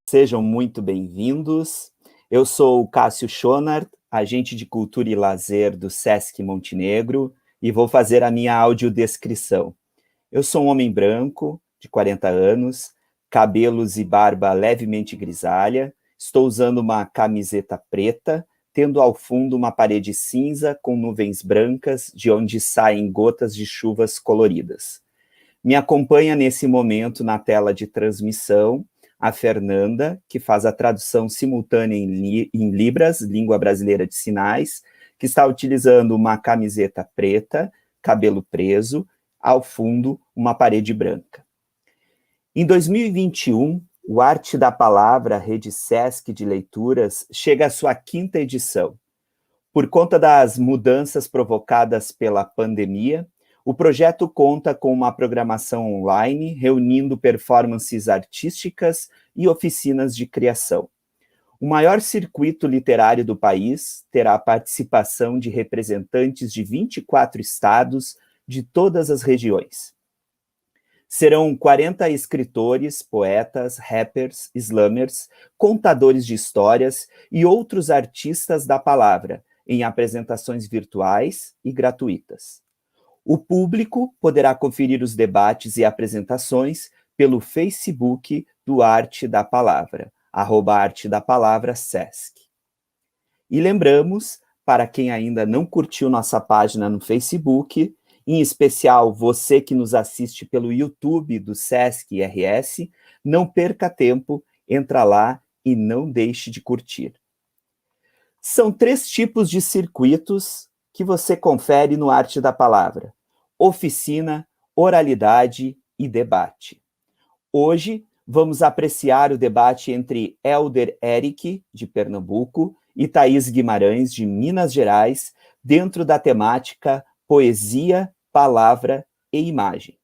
Sejam muito bem-vindos. Eu sou o Cássio Schonard, agente de cultura e lazer do Sesc Montenegro, e vou fazer a minha audiodescrição. Eu sou um homem branco, de 40 anos, cabelos e barba levemente grisalha, estou usando uma camiseta preta, tendo ao fundo uma parede cinza com nuvens brancas, de onde saem gotas de chuvas coloridas. Me acompanha nesse momento na tela de transmissão a Fernanda, que faz a tradução simultânea em Libras, língua brasileira de sinais, que está utilizando uma camiseta preta, cabelo preso, ao fundo, uma parede branca. Em 2021, o Arte da Palavra, Rede Sesc de Leituras, chega à sua 5ª edição. Por conta das mudanças provocadas pela pandemia, o projeto conta com uma programação online, reunindo performances artísticas e oficinas de criação. O maior circuito literário do país terá a participação de representantes de 24 estados de todas as regiões. Serão 40 escritores, poetas, rappers, slammers, contadores de histórias e outros artistas da palavra, em apresentações virtuais e gratuitas. O público poderá conferir os debates e apresentações pelo Facebook do Arte da Palavra, @Arte da Palavra Sesc. E lembramos, para quem ainda não curtiu nossa página no Facebook, em especial você que nos assiste pelo YouTube do Sesc RS, não perca tempo, entra lá e não deixe de curtir. São 3 tipos de circuitos que você confere no Arte da Palavra: oficina, oralidade e debate. Hoje, vamos apreciar o debate entre Elder Eric, de Pernambuco, e Thaís Guimarães, de Minas Gerais, dentro da temática Poesia, Palavra e Imagem.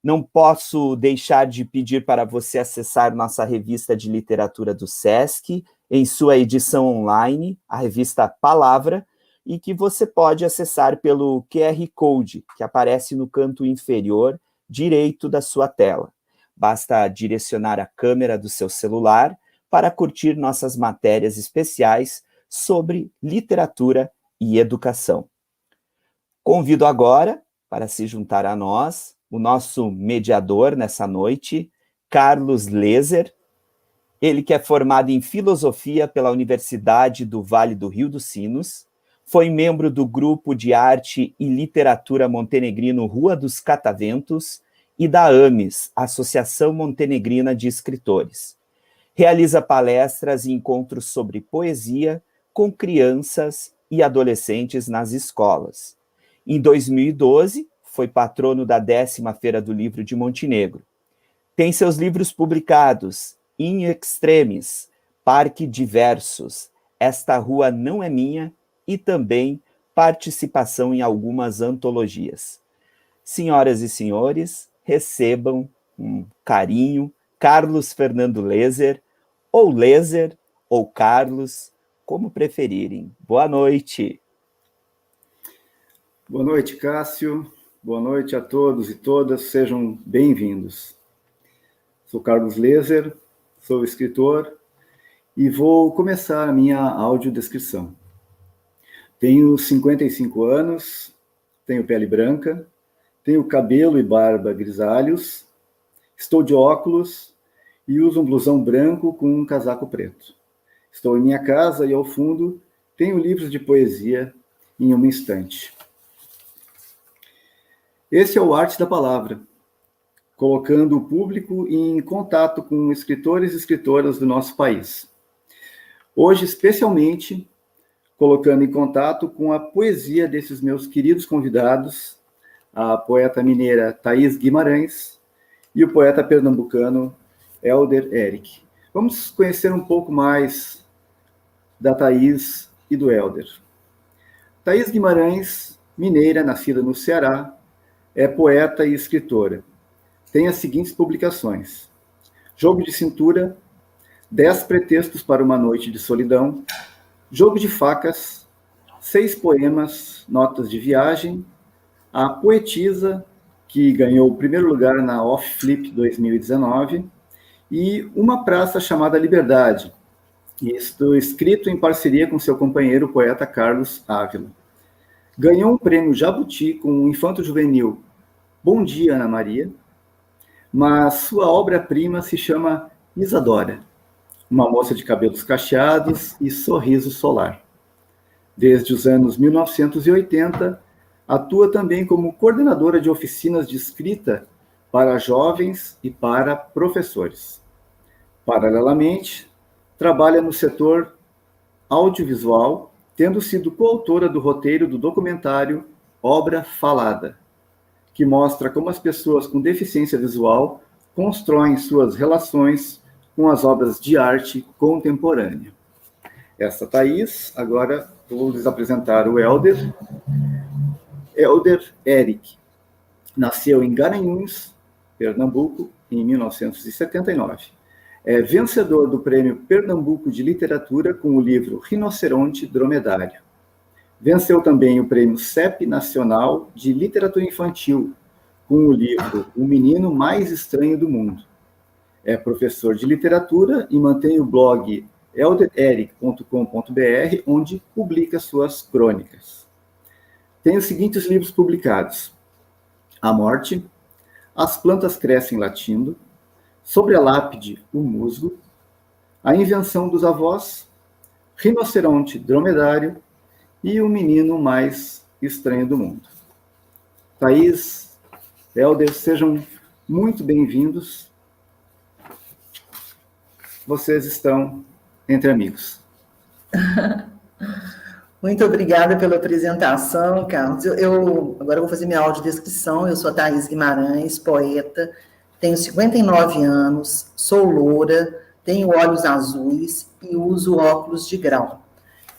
Não posso deixar de pedir para você acessar nossa revista de literatura do Sesc, em sua edição online, a revista Palavra, e que você pode acessar pelo QR Code, que aparece no canto inferior direito da sua tela. Basta direcionar a câmera do seu celular para curtir nossas matérias especiais sobre literatura e educação. Convido agora, para se juntar a nós, o nosso mediador nessa noite, Carlos Leser, ele que é formado em Filosofia pela Universidade do Vale do Rio dos Sinos, foi membro do Grupo de Arte e Literatura Montenegrino Rua dos Cataventos e da AMES, Associação Montenegrina de Escritores. Realiza palestras e encontros sobre poesia com crianças e adolescentes nas escolas. Em 2012, foi patrono da 10ª Feira do Livro de Montenegro. Tem seus livros publicados: In Extremis, Parque Diversos, Esta Rua Não É Minha, e também participação em algumas antologias. Senhoras e senhores, recebam um carinho Carlos Fernando Leser, ou Carlos, como preferirem. Boa noite. Boa noite, Cássio. Boa noite a todos e todas, sejam bem-vindos. Sou Carlos Leser, sou escritor e vou começar a minha audiodescrição. Tenho 55 anos, tenho pele branca, tenho cabelo e barba grisalhos, estou de óculos e uso um blusão branco com um casaco preto. Estou em minha casa e, ao fundo, tenho livros de poesia em uma estante. Esse é o Arte da Palavra, colocando o público em contato com escritores e escritoras do nosso país. Hoje, especialmente, colocando em contato com a poesia desses meus queridos convidados, a poeta mineira Thaís Guimarães e o poeta pernambucano Elder Eric. Vamos conhecer um pouco mais da Thaís e do Elder. Thaís Guimarães, mineira, nascida no Ceará, é poeta e escritora. Tem as seguintes publicações: Jogo de Cintura, 10 Pretextos para uma Noite de Solidão, Jogo de Facas, 6 Poemas, Notas de Viagem, a poetisa, que ganhou o primeiro lugar na Off Flip 2019, e Uma Praça Chamada Liberdade, isto escrito em parceria com seu companheiro, o poeta Carlos Ávila. Ganhou um prêmio Jabuti com o infanto-juvenil Bom Dia, Ana Maria, mas sua obra-prima se chama Isadora, uma moça de cabelos cacheados e sorriso solar. Desde os anos 1980, atua também como coordenadora de oficinas de escrita para jovens e para professores. Paralelamente, trabalha no setor audiovisual, tendo sido coautora do roteiro do documentário Obra Falada, que mostra como as pessoas com deficiência visual constroem suas relações com as obras de arte contemporânea. Essa Thaís, agora vou lhes apresentar o Helder. Helder Eric nasceu em Garanhuns, Pernambuco, em 1979. É vencedor do Prêmio Pernambuco de Literatura com o livro Rinoceronte Dromedário. Venceu também o Prêmio CEP Nacional de Literatura Infantil com o livro O Menino Mais Estranho do Mundo. É professor de literatura e mantém o blog eldereric.com.br, onde publica suas crônicas. Tem os seguintes livros publicados: A Morte, As Plantas Crescem Latindo, Sobre a Lápide, o Musgo, A Invenção dos Avós, Rinoceronte Dromedário e O Menino Mais Estranho do Mundo. Thaís, Helder, sejam muito bem-vindos. Vocês estão entre amigos. Muito obrigada pela apresentação, Carlos. Agora eu vou fazer minha audiodescrição. Eu sou a Thaís Guimarães, poeta, tenho 59 anos, sou loura, tenho olhos azuis e uso óculos de grau.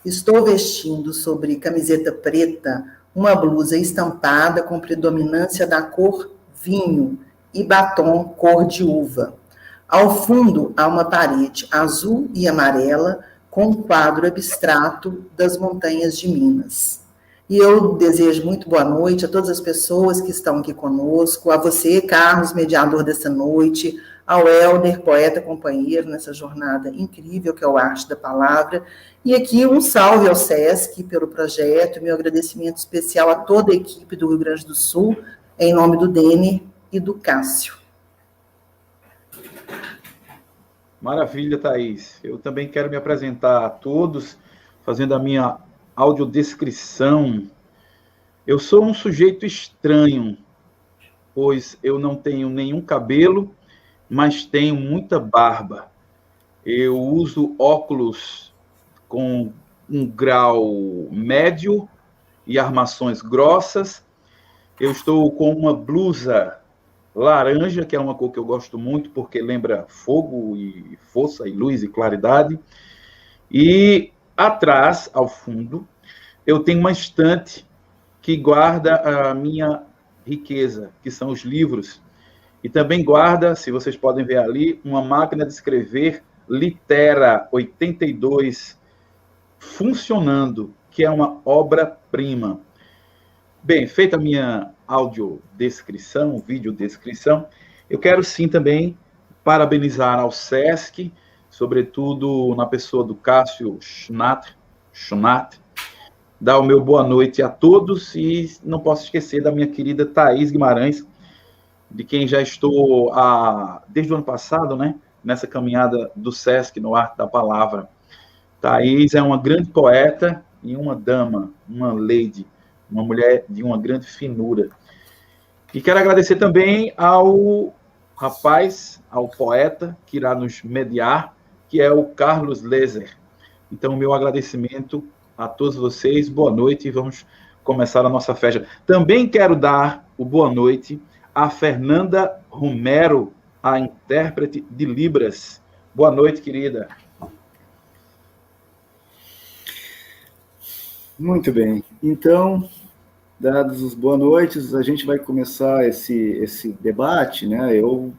Estou vestindo sobre camiseta preta uma blusa estampada com predominância da cor vinho e batom cor de uva. Ao fundo há uma parede azul e amarela com um quadro abstrato das montanhas de Minas. E eu desejo muito boa noite a todas as pessoas que estão aqui conosco, a você, Carlos, mediador dessa noite, ao Helder, poeta companheiro nessa jornada incrível que é o Arte da Palavra. E aqui um salve ao SESC pelo projeto, meu agradecimento especial a toda a equipe do Rio Grande do Sul, em nome do Denner e do Cássio. Maravilha, Thaís. Eu também quero me apresentar a todos, fazendo a minha audiodescrição. Eu sou um sujeito estranho, pois eu não tenho nenhum cabelo, mas tenho muita barba. Eu uso óculos com um grau médio e armações grossas. Eu estou com uma blusa laranja, que é uma cor que eu gosto muito, porque lembra fogo e força e luz e claridade. E atrás, ao fundo, eu tenho uma estante que guarda a minha riqueza, que são os livros. E também guarda, se vocês podem ver ali, uma máquina de escrever Litera 82 funcionando, que é uma obra-prima. Bem, feita a minha audiodescrição, videodescrição, eu quero sim também parabenizar ao SESC, sobretudo na pessoa do Cássio Schnatter, dar o meu boa noite a todos e não posso esquecer da minha querida Thaís Guimarães, de quem já estou desde o ano passado, né, nessa caminhada do SESC no Arte da Palavra. Thaís é uma grande poeta e uma dama, uma lady, uma mulher de uma grande finura. E quero agradecer também ao rapaz, ao poeta, que irá nos mediar, que é o Carlos Lezer. Então, meu agradecimento a todos vocês, boa noite, e vamos começar a nossa festa. Também quero dar o boa noite a Fernanda Romero, a intérprete de Libras. Boa noite, querida. Muito bem. Então, dados os boas noites, a gente vai começar esse debate, né? Eu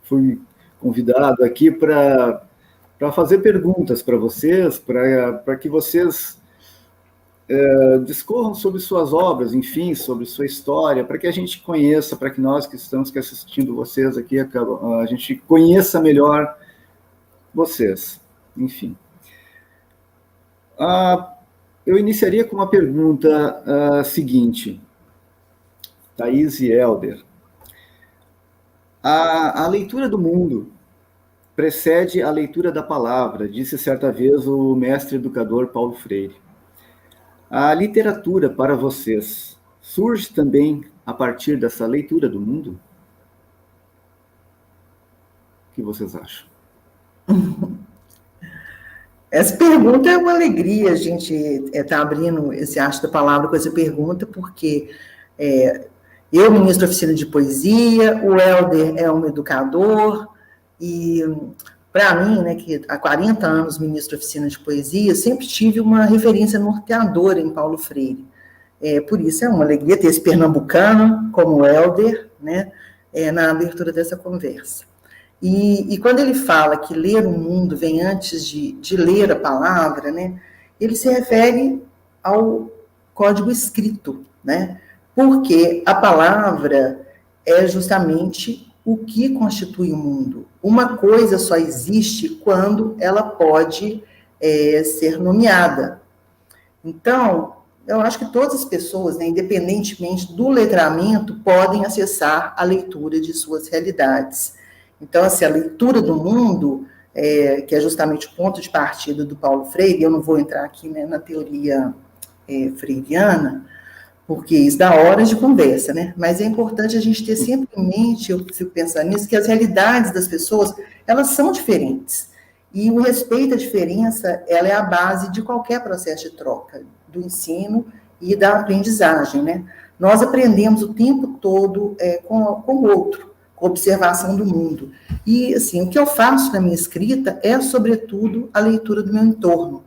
fui convidado aqui para fazer perguntas para vocês, para que vocês discorram sobre suas obras, enfim, sobre sua história, para que a gente conheça, para que nós que estamos assistindo vocês aqui, a gente conheça melhor vocês, enfim. Eu iniciaria com uma pergunta seguinte, Thaís e Helder. A leitura do mundo precede a leitura da palavra, disse certa vez o mestre educador Paulo Freire. A literatura, para vocês, surge também a partir dessa leitura do mundo? O que vocês acham? Essa pergunta é uma alegria, a gente está abrindo esse Arte da Palavra com essa pergunta, porque eu ministro oficina de poesia, o Helder é um educador, e para mim, né, que há 40 anos ministro oficina de poesia, sempre tive uma referência norteadora em Paulo Freire. Por isso é uma alegria ter esse pernambucano como o Helder, né, na abertura dessa conversa. E quando ele fala que ler o mundo vem antes de ler a palavra, né, ele se refere ao código escrito, né, porque a palavra é justamente o que constitui o mundo. Uma coisa só existe quando ela pode ser nomeada. Então, eu acho que todas as pessoas, né, independentemente do letramento, podem acessar a leitura de suas realidades. Então, assim, a leitura do mundo, que é justamente o ponto de partida do Paulo Freire, eu não vou entrar aqui, né, na teoria freiriana, porque isso dá horas de conversa, né? Mas é importante a gente ter sempre em mente, eu fico pensando nisso, que as realidades das pessoas, elas são diferentes. E o respeito à diferença, ela é a base de qualquer processo de troca, do ensino e da aprendizagem, né? Nós aprendemos o tempo todo com o outro, com a observação do mundo. E, assim, o que eu faço na minha escrita é, sobretudo, a leitura do meu entorno.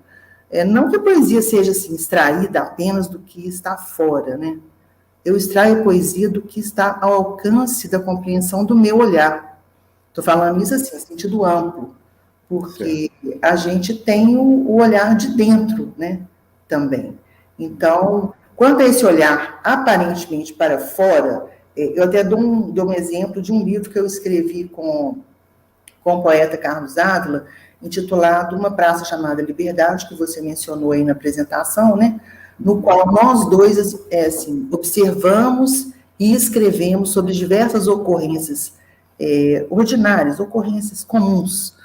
Não que a poesia seja assim, extraída apenas do que está fora, né? Eu extraio a poesia do que está ao alcance da compreensão do meu olhar. Estou falando isso assim, em sentido amplo, porque a gente tem o olhar de dentro, né? Também. Então, quanto a esse olhar aparentemente para fora, eu até dou um exemplo de um livro que eu escrevi com o poeta Carlos Ávila, intitulado Uma Praça Chamada Liberdade, que você mencionou aí na apresentação, né? No qual nós dois assim, observamos e escrevemos sobre diversas ocorrências ordinárias, ocorrências comuns,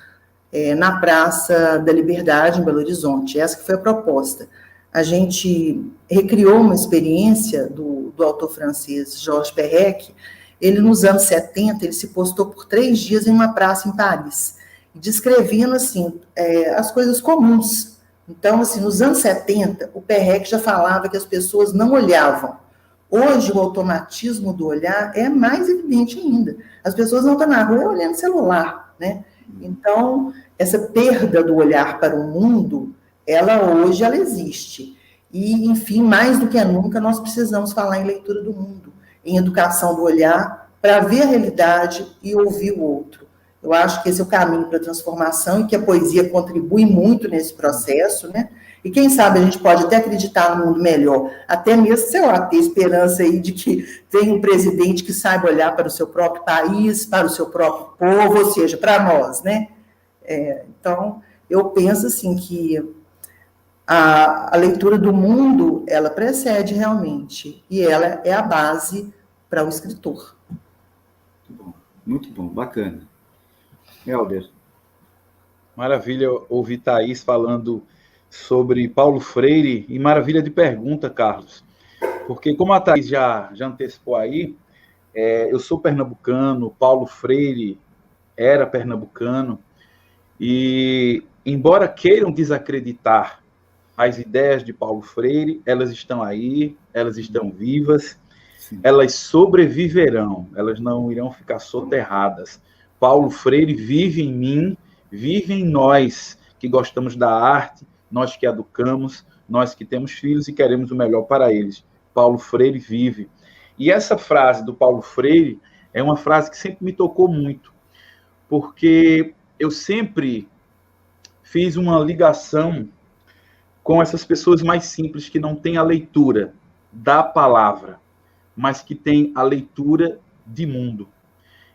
na Praça da Liberdade, em Belo Horizonte. Essa que foi a proposta. A gente recriou uma experiência do autor francês Georges Perec. Ele, nos anos 70, ele se postou por 3 dias em uma praça em Paris, descrevendo, assim, as coisas comuns. Então, assim, nos anos 70, o Perec já falava que as pessoas não olhavam. Hoje, o automatismo do olhar é mais evidente ainda. As pessoas não estão na rua olhando celular, né? Então, essa perda do olhar para o mundo, hoje ela existe. E, enfim, mais do que nunca, nós precisamos falar em leitura do mundo, em educação do olhar, para ver a realidade e ouvir o outro. Eu acho que esse é o caminho para a transformação e que a poesia contribui muito nesse processo, né? E quem sabe a gente pode até acreditar no mundo melhor, até mesmo, sei lá, ter esperança aí de que tenha um presidente que saiba olhar para o seu próprio país, para o seu próprio povo, ou seja, para nós, né? Então, eu penso assim que a leitura do mundo, ela precede realmente, e ela é a base para o escritor. Muito bom, bacana. Helder. Maravilha ouvir Thaís falando sobre Paulo Freire, e maravilha de pergunta, Carlos, porque como a Thaís já antecipou aí, eu sou pernambucano, Paulo Freire era pernambucano, e embora queiram desacreditar as ideias de Paulo Freire, elas estão aí, elas estão vivas, sim, elas sobreviverão, elas não irão ficar soterradas. Paulo Freire vive em mim, vive em nós que gostamos da arte, nós que educamos, nós que temos filhos e queremos o melhor para eles. Paulo Freire vive. E essa frase do Paulo Freire é uma frase que sempre me tocou muito, porque eu sempre fiz uma ligação com essas pessoas mais simples que não têm a leitura da palavra, mas que têm a leitura de mundo.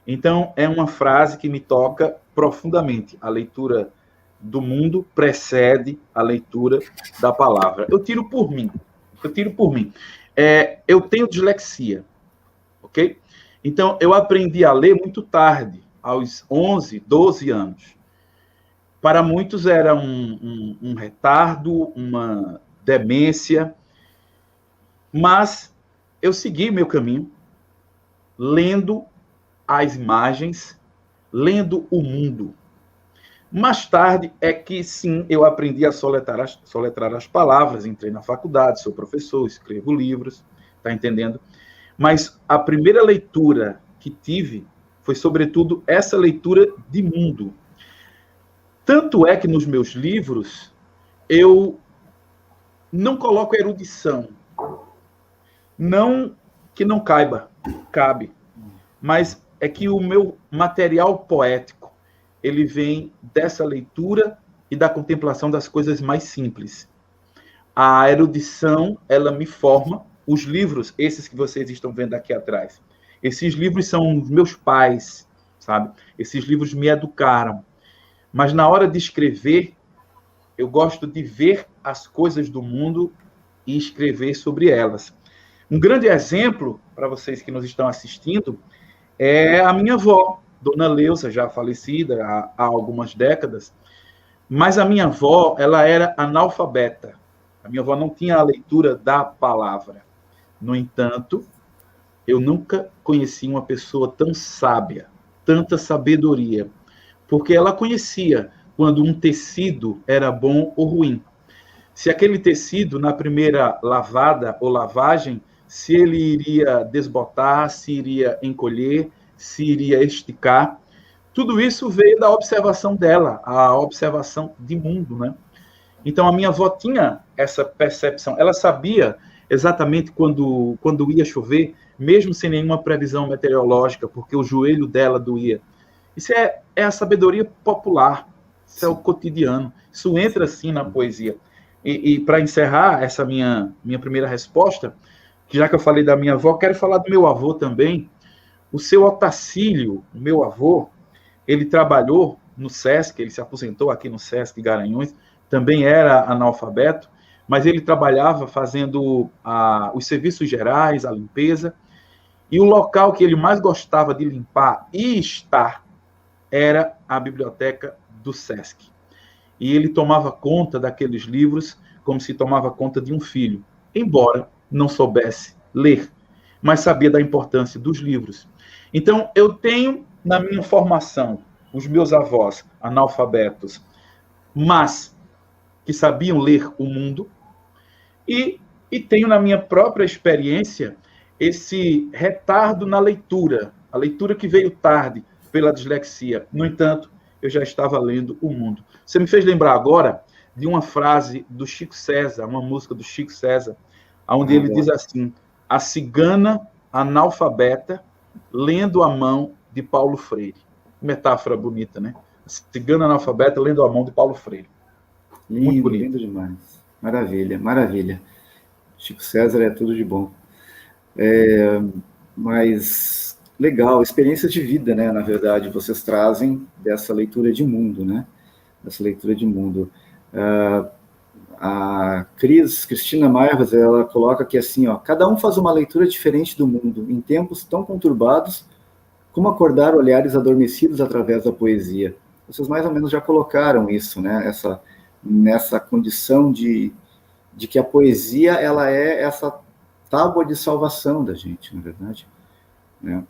Então, é uma frase que me toca profundamente. A leitura do mundo precede a leitura da palavra. Eu tiro por mim. Eu tenho dislexia, ok? Então, eu aprendi a ler muito tarde, aos 11, 12 anos. Para muitos era um retardo, uma demência, mas eu segui meu caminho, lendo as imagens, lendo o mundo. Mais tarde é que, sim, eu aprendi a soletrar as palavras, entrei na faculdade, sou professor, escrevo livros, tá entendendo? Mas a primeira leitura que tive foi, sobretudo, essa leitura de mundo. Tanto é que nos meus livros eu não coloco erudição. Não que não cabe. Mas é que o meu material poético, ele vem dessa leitura e da contemplação das coisas mais simples. A erudição, ela me forma. Os livros, esses que vocês estão vendo aqui atrás, esses livros são os meus pais, sabe? Esses livros me educaram. Mas na hora de escrever, eu gosto de ver as coisas do mundo e escrever sobre elas. Um grande exemplo, para vocês que nos estão assistindo, é a minha avó, Dona Leusa, já falecida há algumas décadas. Mas a minha avó, ela era analfabeta. A minha avó não tinha a leitura da palavra. No entanto, eu nunca conheci uma pessoa tão sábia, tanta sabedoria, porque ela conhecia quando um tecido era bom ou ruim. Se aquele tecido, na primeira lavada ou lavagem, se ele iria desbotar, se iria encolher, se iria esticar, tudo isso veio da observação dela, a observação de mundo, né? Então, a minha avó tinha essa percepção. Ela sabia exatamente quando ia chover, mesmo sem nenhuma previsão meteorológica, porque o joelho dela doía. Isso é a sabedoria popular, isso é o cotidiano. Isso entra, assim, na poesia. E para encerrar essa minha primeira resposta, que já que eu falei da minha avó, quero falar do meu avô também. O seu Otacílio, o meu avô, ele trabalhou no SESC, ele se aposentou aqui no SESC Garanhuns, também era analfabeto, mas ele trabalhava fazendo os serviços gerais, a limpeza, e o local que ele mais gostava de limpar e estar era a biblioteca do SESC. E ele tomava conta daqueles livros como se tomava conta de um filho, embora não soubesse ler, mas sabia da importância dos livros. Então, eu tenho na minha formação os meus avós analfabetos, mas que sabiam ler o mundo, e tenho na minha própria experiência esse retardo na leitura, a leitura que veio tarde pela dislexia. No entanto, eu já estava lendo o mundo. Você me fez lembrar agora de uma frase do Chico César, uma música do Chico César, onde ele diz assim: a cigana analfabeta lendo a mão de Paulo Freire. Metáfora bonita, né? A cigana analfabeta lendo a mão de Paulo Freire. Lindo, muito bonito. Lindo demais. Maravilha, maravilha. Chico César é tudo de bom. Mas legal, experiência de vida, né? Na verdade, vocês trazem dessa leitura de mundo, né? Dessa leitura de mundo. A Cristina Maivas, ela coloca que assim, ó, cada um faz uma leitura diferente do mundo, em tempos tão conturbados como acordar olhares adormecidos através da poesia. Vocês mais ou menos já colocaram isso, né? Nessa condição de que a poesia, ela é essa tábua de salvação da gente, na verdade, né?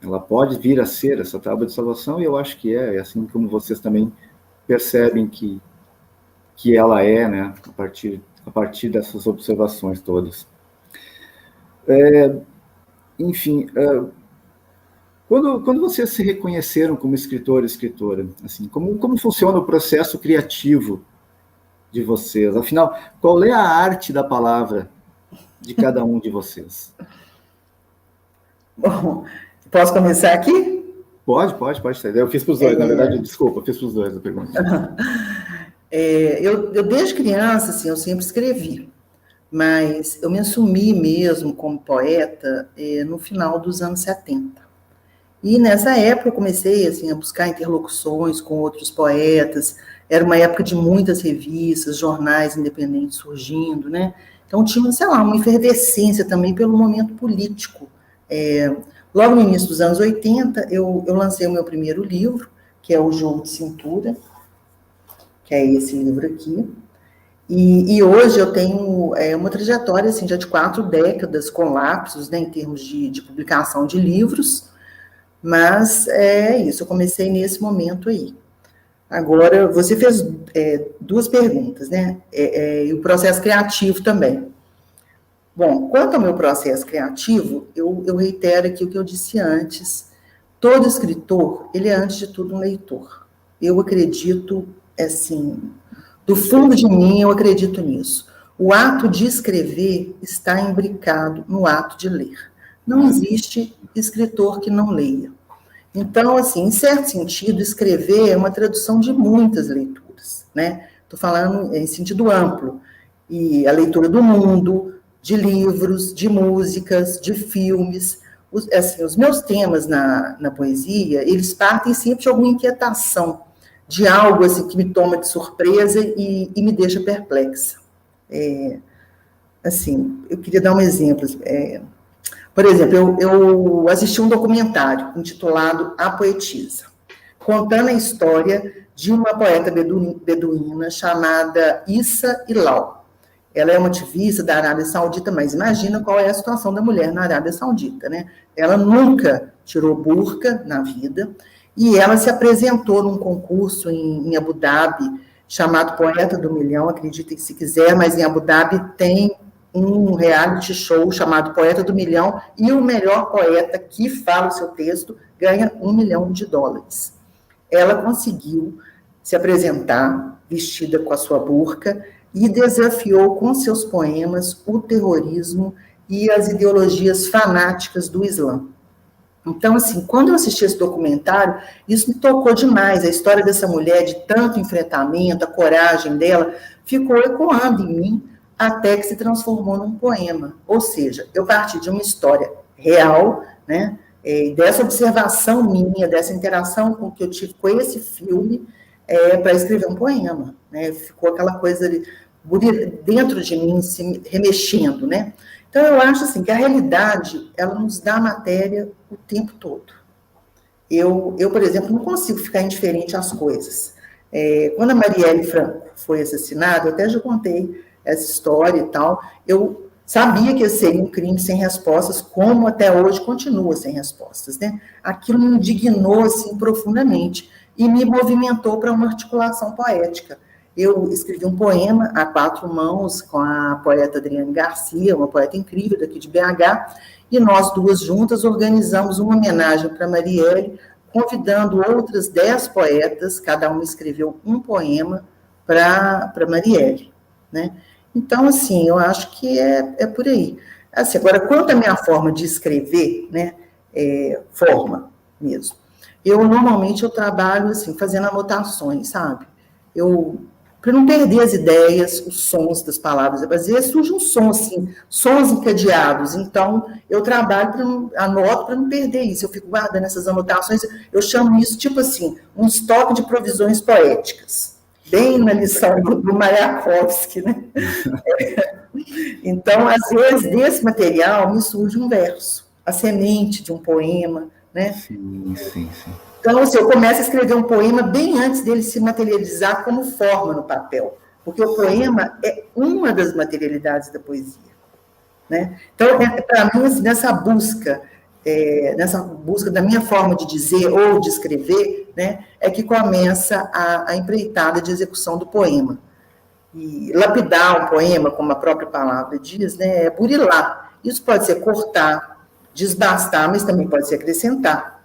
Ela pode vir a ser essa tábua de salvação, e eu acho que é assim como vocês também percebem que ela é, né, a partir dessas observações todas. Enfim, quando vocês se reconheceram como escritor e escritora, assim, como funciona o processo criativo de vocês? Afinal, qual é a arte da palavra de cada um de vocês? Bom, posso começar aqui? Pode. Eu fiz para os dois, na verdade, desculpa, eu fiz para os dois a pergunta. Eu desde criança, assim, eu sempre escrevi, mas eu me assumi mesmo como poeta no final dos anos 70. E nessa época eu comecei assim, a buscar interlocuções com outros poetas, era uma época de muitas revistas, jornais independentes surgindo, né? Então tinha, sei lá, uma efervescência também pelo momento político. Logo no início dos anos 80, eu lancei o meu primeiro livro, que é O Jogo de Cintura, que é esse livro aqui. E hoje eu tenho uma trajetória assim, já de 4 décadas, com lapsos, né, em termos de publicação de livros, mas é isso, eu comecei nesse momento aí. Agora, você fez 2 perguntas, né? E o processo criativo também. Bom, quanto ao meu processo criativo, eu reitero aqui o que eu disse antes. Todo escritor, ele é, antes de tudo, um leitor. Eu acredito, assim, do fundo de mim, eu acredito nisso. O ato de escrever está imbricado no ato de ler. Não existe escritor que não leia. Então, assim, em certo sentido, escrever é uma tradução de muitas leituras, né? Estou falando em sentido amplo. E a leitura do mundo, de livros, de músicas, de filmes. Os meus temas na poesia, eles partem sempre de alguma inquietação, de algo assim, que me toma de surpresa e me deixa perplexa. Assim, eu queria dar um exemplo. Por exemplo, eu assisti um documentário intitulado A Poetisa, contando a história de uma poeta beduína chamada Issa Ilau. Ela é uma ativista da Arábia Saudita, mas imagina qual é a situação da mulher na Arábia Saudita, né? Ela nunca tirou burca na vida, e ela se apresentou num concurso em Abu Dhabi, chamado Poeta do Milhão, acreditem se quiser, mas em Abu Dhabi tem um reality show chamado Poeta do Milhão, e o melhor poeta que fala o seu texto ganha $1 milhão. Ela conseguiu se apresentar vestida com a sua burca e desafiou com seus poemas o terrorismo e as ideologias fanáticas do Islã. Então, assim, quando eu assisti esse documentário, isso me tocou demais. A história dessa mulher, de tanto enfrentamento, a coragem dela, ficou ecoando em mim, até que se transformou num poema. Ou seja, eu parti de uma história real, né, dessa observação minha, dessa interação com que eu tive com esse filme, para escrever um poema, né? Ficou aquela coisa ali, dentro de mim, se remexendo, né? Então, eu acho assim, que a realidade, ela nos dá matéria o tempo todo. Eu, por exemplo, não consigo ficar indiferente às coisas. Quando a Marielle Franco foi assassinada, eu até já contei essa história e tal, eu sabia que seria um crime sem respostas, como até hoje continua sem respostas, né? Aquilo me indignou, assim, profundamente, e me movimentou para uma articulação poética. Eu escrevi um poema a 4 mãos com a poeta Adriane Garcia, uma poeta incrível daqui de BH, e nós 2 juntas organizamos uma homenagem para Marielle, convidando outras 10 poetas, cada uma escreveu um poema para Marielle, né? Então, assim, eu acho que é por aí. Assim, agora, quanto à minha forma de escrever, né, forma mesmo, normalmente eu trabalho, assim, fazendo anotações, sabe? Para não perder as ideias, os sons das palavras, às vezes surge um som, assim, sons encadeados, então eu trabalho, anoto para não perder isso, eu fico guardando essas anotações, eu chamo isso, tipo assim, um estoque de provisões poéticas, bem na lição do Mayakovsky, né? Então, às vezes, desse material me surge um verso, a semente de um poema, né? Sim. Então, assim, eu começo a escrever um poema bem antes dele se materializar como forma no papel, porque o poema é uma das materialidades da poesia, né? Então, para mim, assim, nessa busca da minha forma de dizer ou de escrever, né, é que começa a empreitada de execução do poema. E lapidar um poema, como a própria palavra diz, né, é burilar. Isso pode ser cortar, desbastar, mas também pode ser acrescentar.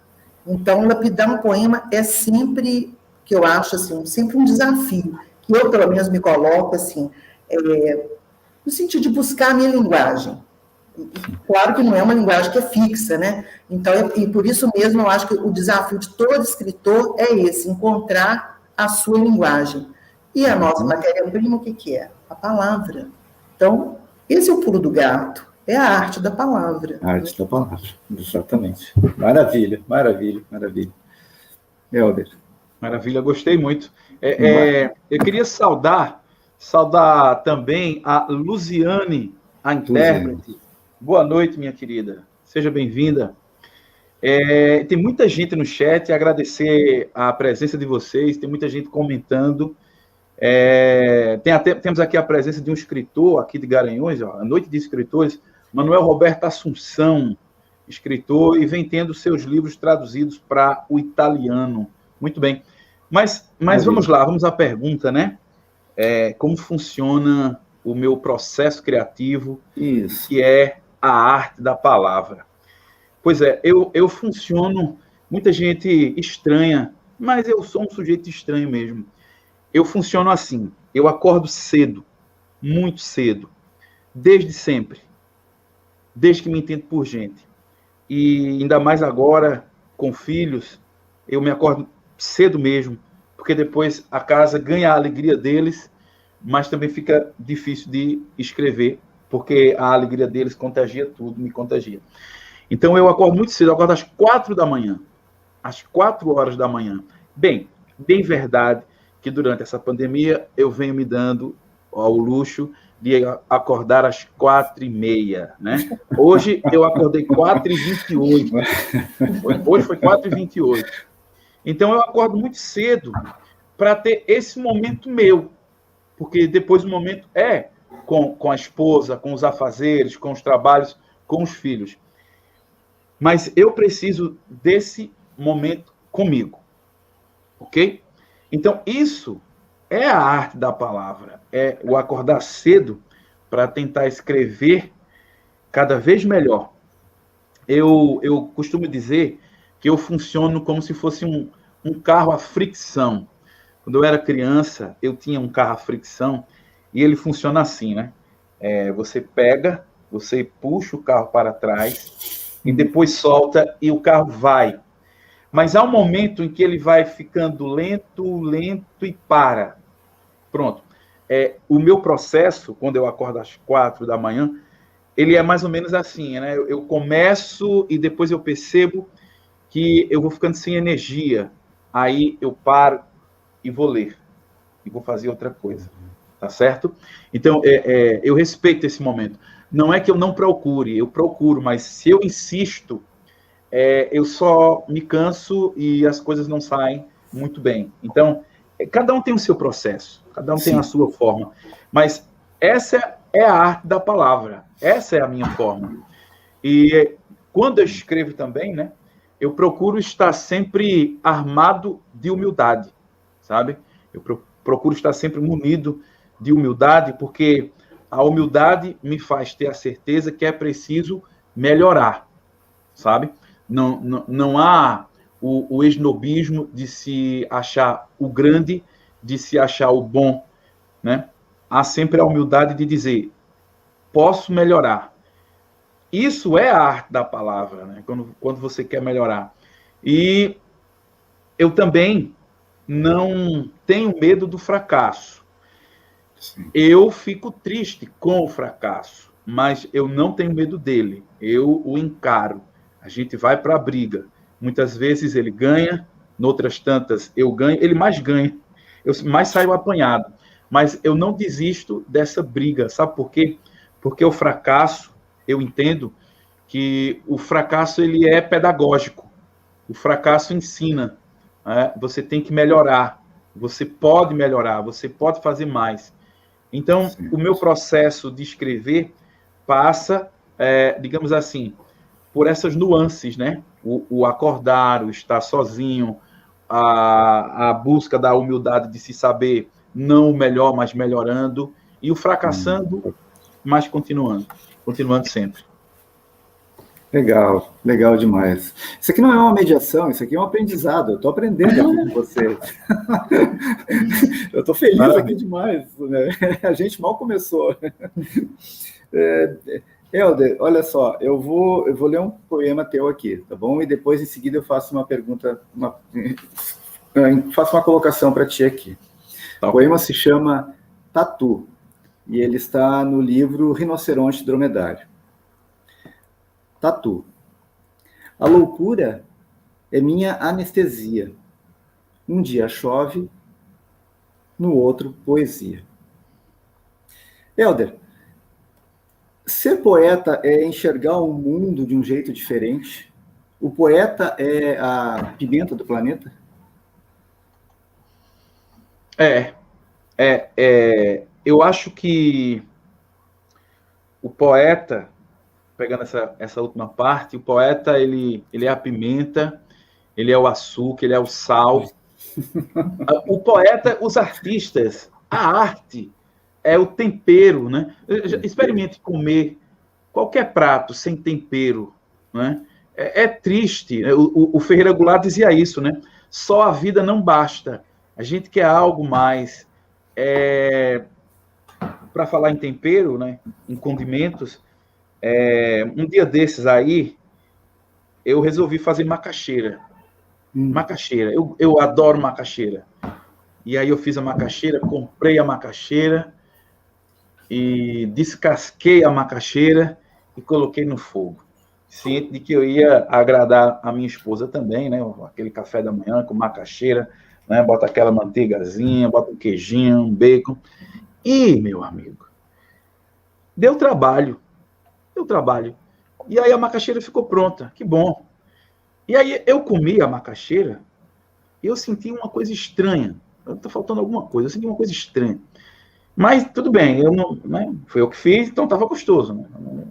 Então, lapidar um poema é sempre, que eu acho, assim, sempre um desafio, que eu, pelo menos, me coloco, assim, no sentido de buscar a minha linguagem. Claro que não é uma linguagem que é fixa, né? Então, e por isso mesmo, eu acho que o desafio de todo escritor é esse, encontrar a sua linguagem. E a nossa matéria-prima, o que é? A palavra. Então, esse é o pulo do gato, é a arte da palavra. A arte da palavra, exatamente. Maravilha, maravilha, maravilha. Helder. Maravilha, gostei muito. Eu queria saudar também a Luziane, a intérprete. Boa noite, minha querida. Seja bem-vinda. Tem muita gente no chat, agradecer a presença de vocês, tem muita gente comentando. Temos aqui a presença de um escritor aqui de Garanhuns, a Noite de Escritores, Manuel Roberto Assunção, escritor, e vem tendo seus livros traduzidos para o italiano. Muito bem. Mas vamos lá, vamos à pergunta, né? Como funciona o meu processo criativo, que é a arte da palavra. Pois é, eu funciono, muita gente estranha, mas eu sou um sujeito estranho mesmo. Eu funciono assim, eu acordo cedo, muito cedo, desde sempre, desde que me entendo por gente. E ainda mais agora, com filhos, eu me acordo cedo mesmo, porque depois a casa ganha a alegria deles, mas também fica difícil de escrever, porque a alegria deles contagia tudo, me contagia. Então eu acordo muito cedo, eu acordo às 4 da manhã, às 4 horas da manhã. Bem verdade que durante essa pandemia eu venho me dando ao luxo de acordar às 4h30, né? Hoje eu acordei 4h28. Hoje foi 4h28. Então eu acordo muito cedo para ter esse momento meu, porque depois o momento é com a esposa, com os afazeres, com os trabalhos, com os filhos. Mas eu preciso desse momento comigo, ok? Então, isso é a arte da palavra, é o acordar cedo para tentar escrever cada vez melhor. Eu costumo dizer que eu funciono como se fosse um carro a fricção. Quando eu era criança, eu tinha um carro a fricção e ele funciona assim, né? Você pega, você puxa o carro para trás e depois solta e o carro vai. Mas há um momento em que ele vai ficando lento e para. Pronto. O meu processo, quando eu acordo às 4 da manhã, ele é mais ou menos assim, né? Eu começo e depois eu percebo que eu vou ficando sem energia. Aí eu paro e vou ler. E vou fazer outra coisa. Tá certo? Então, eu respeito esse momento. Não é que eu não procure, eu procuro, mas se eu insisto, eu só me canso e as coisas não saem muito bem. Então, cada um tem o seu processo, cada um tem a sua forma. Mas essa é a arte da palavra, essa é a minha forma. E quando eu escrevo também, né, eu procuro estar sempre armado de humildade, sabe? Eu procuro estar sempre munido de humildade, porque a humildade me faz ter a certeza que é preciso melhorar, sabe? Não há o esnobismo de se achar o grande, de se achar o bom, né? Há sempre a humildade de dizer, posso melhorar. Isso é a arte da palavra, né? Quando você quer melhorar. E eu também não tenho medo do fracasso. Sim. Eu fico triste com o fracasso, mas eu não tenho medo dele. Eu o encaro. A gente vai para a briga. Muitas vezes ele ganha, noutras tantas eu ganho. Ele mais ganha. Eu mais saio apanhado. Mas eu não desisto dessa briga. Sabe por quê? Porque o fracasso, eu entendo que o fracasso ele é pedagógico. O fracasso ensina. Você tem que melhorar. Você pode melhorar. Você pode fazer mais. Então, o meu processo de escrever passa, digamos assim, por essas nuances, né? O acordar, o estar sozinho, a busca da humildade de se saber não o melhor, mas melhorando, e o fracassando, mas continuando sempre. Legal, legal demais. Isso aqui não é uma mediação, isso aqui é um aprendizado. Eu estou aprendendo aqui com você. Eu estou feliz aqui demais. Né? A gente mal começou. Helder, olha só, eu vou ler um poema teu aqui, tá bom? E depois, em seguida, eu faço uma pergunta, faço uma colocação para ti aqui. O poema se chama Tatu, e ele está no livro Rinoceronte Dromedário. Tatu. A loucura é minha anestesia. Um dia chove, no outro poesia. Helder, ser poeta é enxergar o mundo de um jeito diferente? O poeta é a pimenta do planeta? Eu acho que o poeta, pegando essa última parte, o poeta ele é a pimenta, ele é o açúcar, ele é o sal. O poeta, os artistas, a arte é o tempero, né? Experimente comer qualquer prato sem tempero, né? É triste. O Ferreira Goulart dizia isso, né? Só a vida não basta. A gente quer algo mais. Para falar em tempero, né? Em condimentos, um dia desses aí, eu resolvi fazer macaxeira. Macaxeira. Eu adoro macaxeira. E aí eu fiz a macaxeira, comprei a macaxeira e descasquei a macaxeira e coloquei no fogo. Ciente de que eu ia agradar a minha esposa também, né? Aquele café da manhã com macaxeira, né? Bota aquela manteigazinha, bota um queijinho, um bacon. E, meu amigo, deu trabalho. E aí a macaxeira ficou pronta. Que bom. E aí eu comi a macaxeira e eu senti uma coisa estranha. Está faltando alguma coisa. Eu senti uma coisa estranha. Mas tudo bem, eu não, né? Foi eu que fiz, então estava gostoso. Né?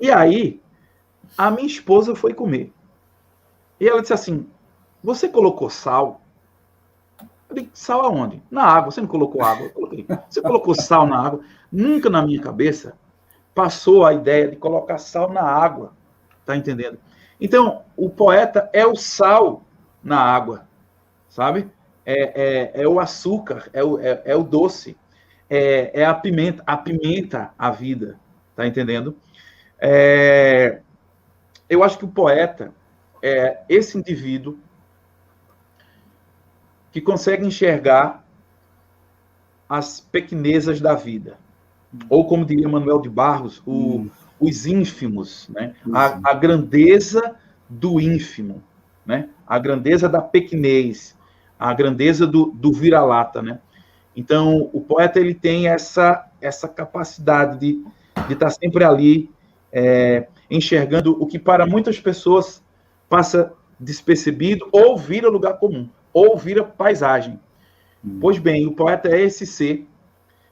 E aí, a minha esposa foi comer. E ela disse assim, você colocou sal? Eu disse, sal aonde? Na água. Você não colocou água? Eu coloquei. Você colocou sal na água? Nunca na minha cabeça passou a ideia de colocar sal na água. Tá entendendo? Então, o poeta é o sal na água, sabe? É o açúcar, é o doce, é a pimenta a vida, tá entendendo? Eu acho que o poeta é esse indivíduo que consegue enxergar as pequenezas da vida. Ou, como diria Manuel de Barros, os ínfimos, né? A grandeza do ínfimo, né? A grandeza da pequenez, a grandeza do vira-lata, né? Então, o poeta ele tem essa capacidade de estar sempre ali, enxergando o que para muitas pessoas passa despercebido, ou vira lugar comum, ou vira paisagem. Pois bem, o poeta é esse ser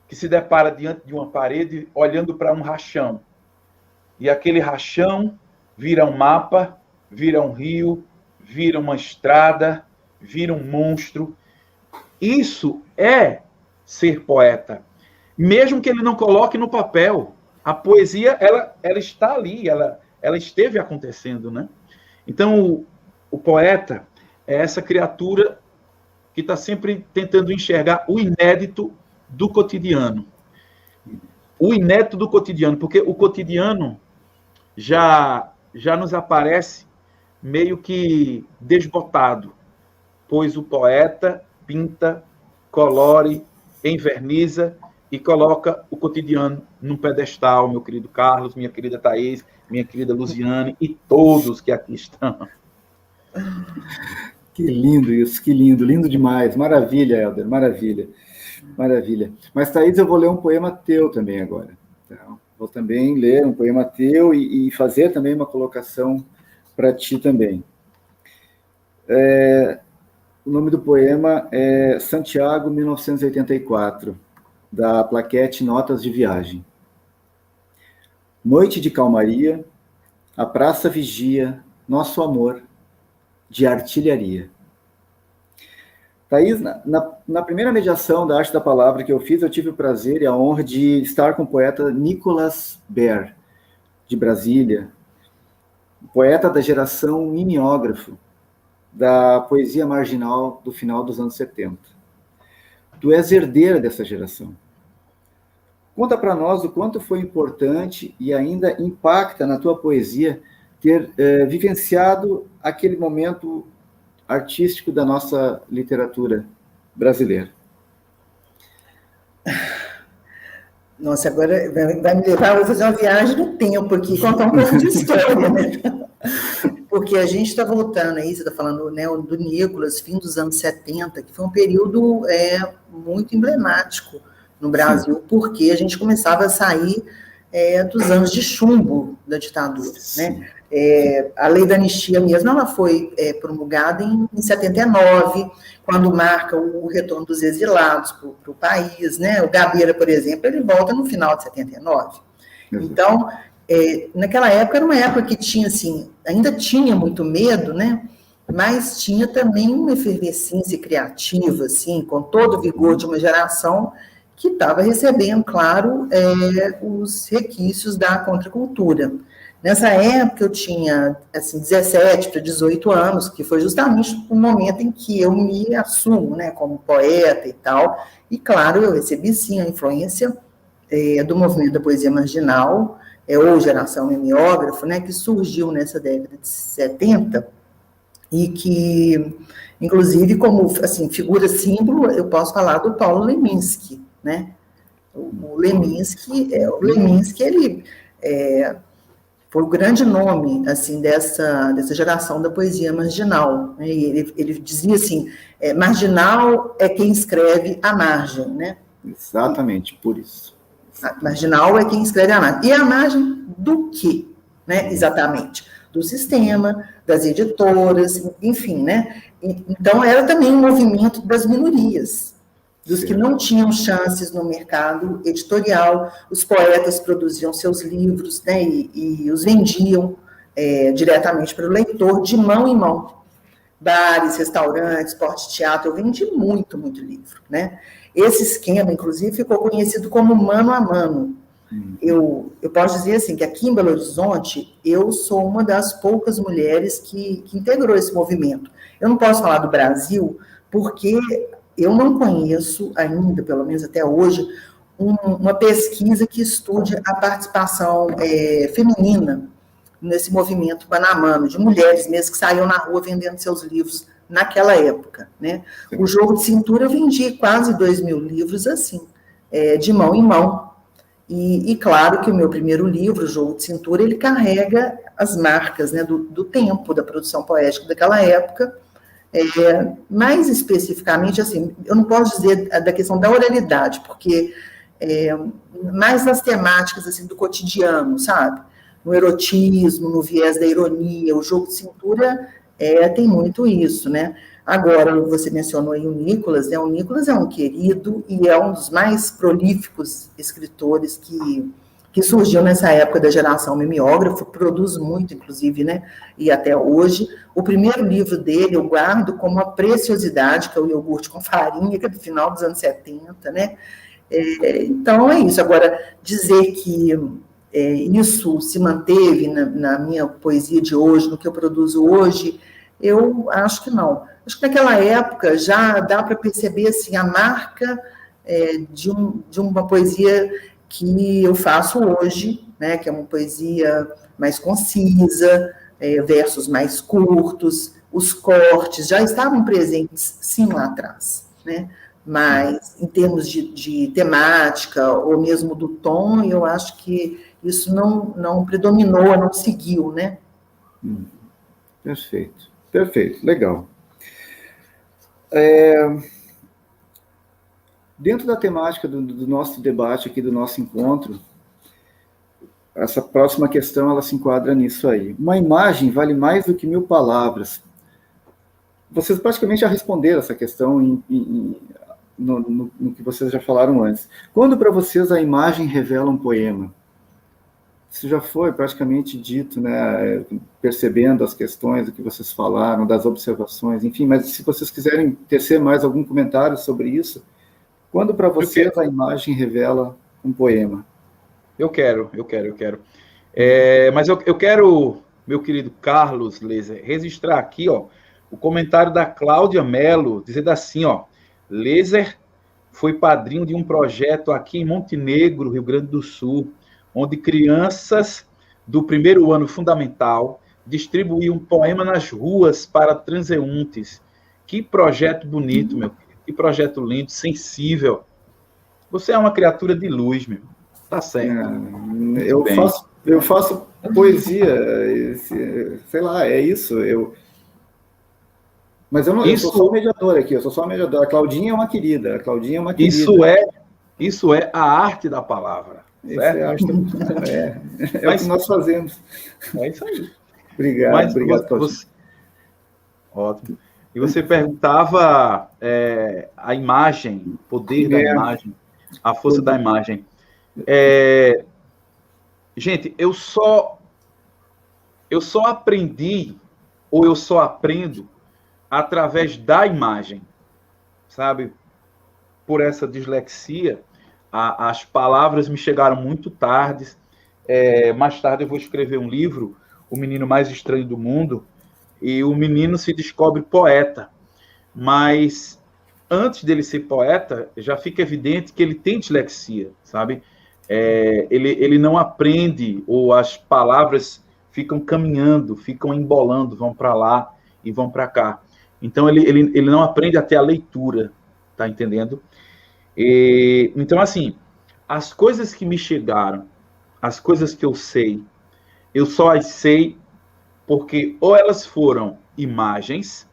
que se depara diante de uma parede, olhando para um rachão. E aquele rachão vira um mapa, vira um rio, vira uma estrada, vira um monstro. Isso é ser poeta. Mesmo que ele não coloque no papel, a poesia, ela está ali, ela esteve acontecendo, né? Então, o poeta é essa criatura que está sempre tentando enxergar o inédito do cotidiano. O inédito do cotidiano, porque o cotidiano já nos aparece meio que desbotado, pois o poeta pinta, colore, enverniza e coloca o cotidiano num pedestal, meu querido Carlos, minha querida Thaís, minha querida Luziane e todos que aqui estão. Que lindo isso, que lindo, lindo demais. Maravilha, Helder, maravilha. Maravilha. Mas, Thaís, eu vou ler um poema teu também agora. Então, vou também ler um poema teu e fazer também uma colocação para ti também. O nome do poema é Santiago, 1984, da plaquete Notas de Viagem. Noite de calmaria, a praça vigia nosso amor de artilharia. Thaís, na primeira mediação da Arte da Palavra que eu fiz, eu tive o prazer e a honra de estar com o poeta Nicholas Baer, de Brasília, poeta da geração mimeógrafo, da poesia marginal do final dos anos 70. Tu és herdeira dessa geração. Conta para nós o quanto foi importante e ainda impacta na tua poesia ter vivenciado aquele momento artístico da nossa literatura brasileira. Nossa, agora vai me levar a fazer uma viagem no tempo aqui, contar um pouco de história, né? Porque a gente está voltando aí, você está falando, né, do Nicolas, fim dos anos 70, que foi um período muito emblemático no Brasil, porque a gente começava a sair dos anos de chumbo da ditadura, né? A lei da anistia mesmo, ela foi promulgada em 79, quando marca o retorno dos exilados para o país, né? O Gabeira, por exemplo, ele volta no final de 79. Então, naquela época, era uma época que tinha, assim, ainda tinha muito medo, né? Mas tinha também uma efervescência criativa, assim, com todo o vigor de uma geração que estava recebendo, claro, os requisitos da contracultura. Nessa época, eu tinha, assim, 17 para 18 anos, que foi justamente o momento em que eu me assumo, né, como poeta e tal, e, claro, eu recebi, sim, a influência do movimento da poesia marginal, ou geração mimeógrafo, né, que surgiu nessa década de 70, e que, inclusive, como, assim, figura símbolo, eu posso falar do Paulo Leminski, né? O Leminski, ele foi o grande nome, assim, dessa geração da poesia marginal, né? E ele dizia assim, marginal é quem escreve à margem, né? Exatamente, por isso. Marginal é quem escreve à margem. E à margem do quê? Né? Exatamente. Do sistema, das editoras, enfim, né? Então, era também um movimento das minorias, dos que não tinham chances no mercado editorial. Os poetas produziam seus livros, né, e os vendiam diretamente para o leitor, de mão em mão. Bares, restaurantes, porte-teatro, eu vendi muito, muito livro, né? Esse esquema, inclusive, ficou conhecido como mano a mano. Eu posso dizer assim, que aqui em Belo Horizonte, eu sou uma das poucas mulheres que integrou esse movimento. Eu não posso falar do Brasil, porque eu não conheço ainda, pelo menos até hoje, uma pesquisa que estude a participação feminina nesse movimento Banamano, de mulheres mesmo que saíam na rua vendendo seus livros naquela época, né? O Jogo de Cintura, eu vendi quase 2.000 livros assim, de mão em mão. E claro que o meu primeiro livro, O Jogo de Cintura, ele carrega as marcas, né, do tempo da produção poética daquela época. Mais especificamente, assim, eu não posso dizer da questão da oralidade, porque mais nas temáticas, assim, do cotidiano, sabe? No erotismo, no viés da ironia, o Jogo de Cintura tem muito isso, né? Agora, você mencionou aí o Nicolas, né? O Nicolas é um querido e é um dos mais prolíficos escritores que surgiu nessa época da geração mimeógrafo, produz muito, inclusive, né? E até hoje. O primeiro livro dele eu guardo como uma preciosidade, que é o Iogurte com Farinha, que é do final dos anos 70, né? Então, é isso. Agora, dizer que isso se manteve na minha poesia de hoje, no que eu produzo hoje, eu acho que não. Acho que naquela época já dá para perceber assim, a marca de uma poesia que eu faço hoje, né, que é uma poesia mais concisa, versos mais curtos, os cortes já estavam presentes, sim, lá atrás, né? Mas, em termos de temática, ou mesmo do tom, eu acho que isso não predominou, não seguiu, né? Perfeito, legal. Dentro da temática do nosso debate aqui, do nosso encontro, essa próxima questão, ela se enquadra nisso aí. Uma imagem vale mais do que 1000 palavras. Vocês praticamente já responderam essa questão no que vocês já falaram antes. Quando para vocês a imagem revela um poema? Isso já foi praticamente dito, né, percebendo as questões do que vocês falaram, das observações, enfim, mas se vocês quiserem tecer mais algum comentário sobre isso, quando para vocês a imagem revela um poema? Eu quero. Mas eu quero, meu querido Carlos Leser, registrar aqui, ó, o comentário da Cláudia Mello, dizendo assim, ó, Leser foi padrinho de um projeto aqui em Montenegro, Rio Grande do Sul, onde crianças do primeiro ano fundamental distribuíam poema nas ruas para transeuntes. Que projeto bonito, meu querido. Que projeto lindo, sensível. Você é uma criatura de luz, meu. Tá certo. Eu faço poesia, sei lá, é isso. Mas eu sou só o mediador aqui, eu sou só o mediador. A Claudinha é uma querida, Isso é a arte da palavra. Certo? É o que nós fazemos. É isso aí. Obrigado, Claudinha. Ótimo. E você perguntava a imagem, o poder da imagem, a força da imagem. Gente, eu só aprendi, ou eu só aprendo, através da imagem, sabe? Por essa dislexia, as palavras me chegaram muito tarde. Mais tarde eu vou escrever um livro, O Menino Mais Estranho do Mundo, e o menino se descobre poeta. Mas antes dele ser poeta, já fica evidente que ele tem dislexia, sabe? Ele não aprende, ou as palavras ficam caminhando, ficam embolando, vão para lá e vão para cá. Então, ele não aprende até a leitura, tá entendendo? Então, assim, as coisas que me chegaram, as coisas que eu só as sei porque ou elas foram imagens,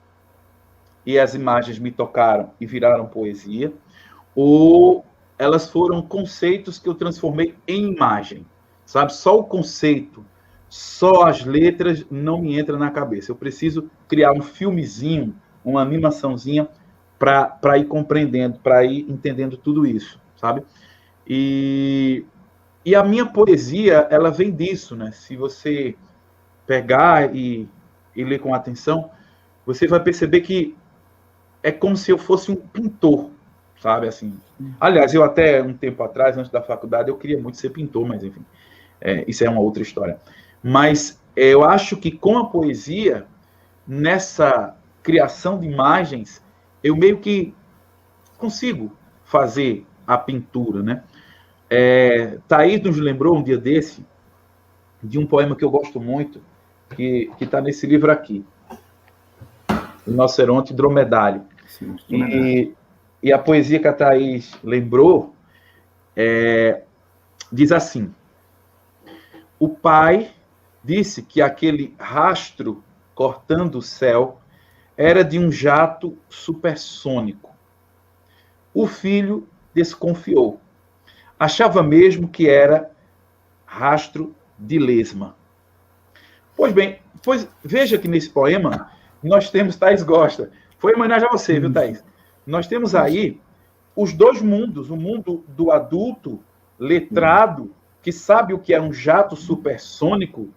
e as imagens me tocaram e viraram poesia, ou elas foram conceitos que eu transformei em imagem, sabe? Só o conceito, só as letras não me entra na cabeça. Eu preciso criar um filmezinho, uma animaçãozinha para ir compreendendo, para ir entendendo tudo isso, sabe? E a minha poesia, ela vem disso, né? Se você pegar e ler com atenção, você vai perceber que é como se eu fosse um pintor, sabe? Assim. Aliás, eu até um tempo atrás, antes da faculdade, eu queria muito ser pintor, mas enfim, isso é uma outra história. Mas eu acho que com a poesia, nessa criação de imagens, eu meio que consigo fazer a pintura, né? Thaís nos lembrou um dia desse de um poema que eu gosto muito, que está nesse livro aqui, Rinoceronte Dromedário. Sim, e a poesia que a Thaís lembrou diz assim: o pai disse que aquele rastro cortando o céu era de um jato supersônico. O filho desconfiou. Achava mesmo que era rastro de lesma. Pois bem, veja que nesse poema nós temos, Thaís gosta, foi em homenagem a você, viu, Thaís? Nós temos aí os dois mundos, o mundo do adulto letrado, que sabe o que é um jato supersônico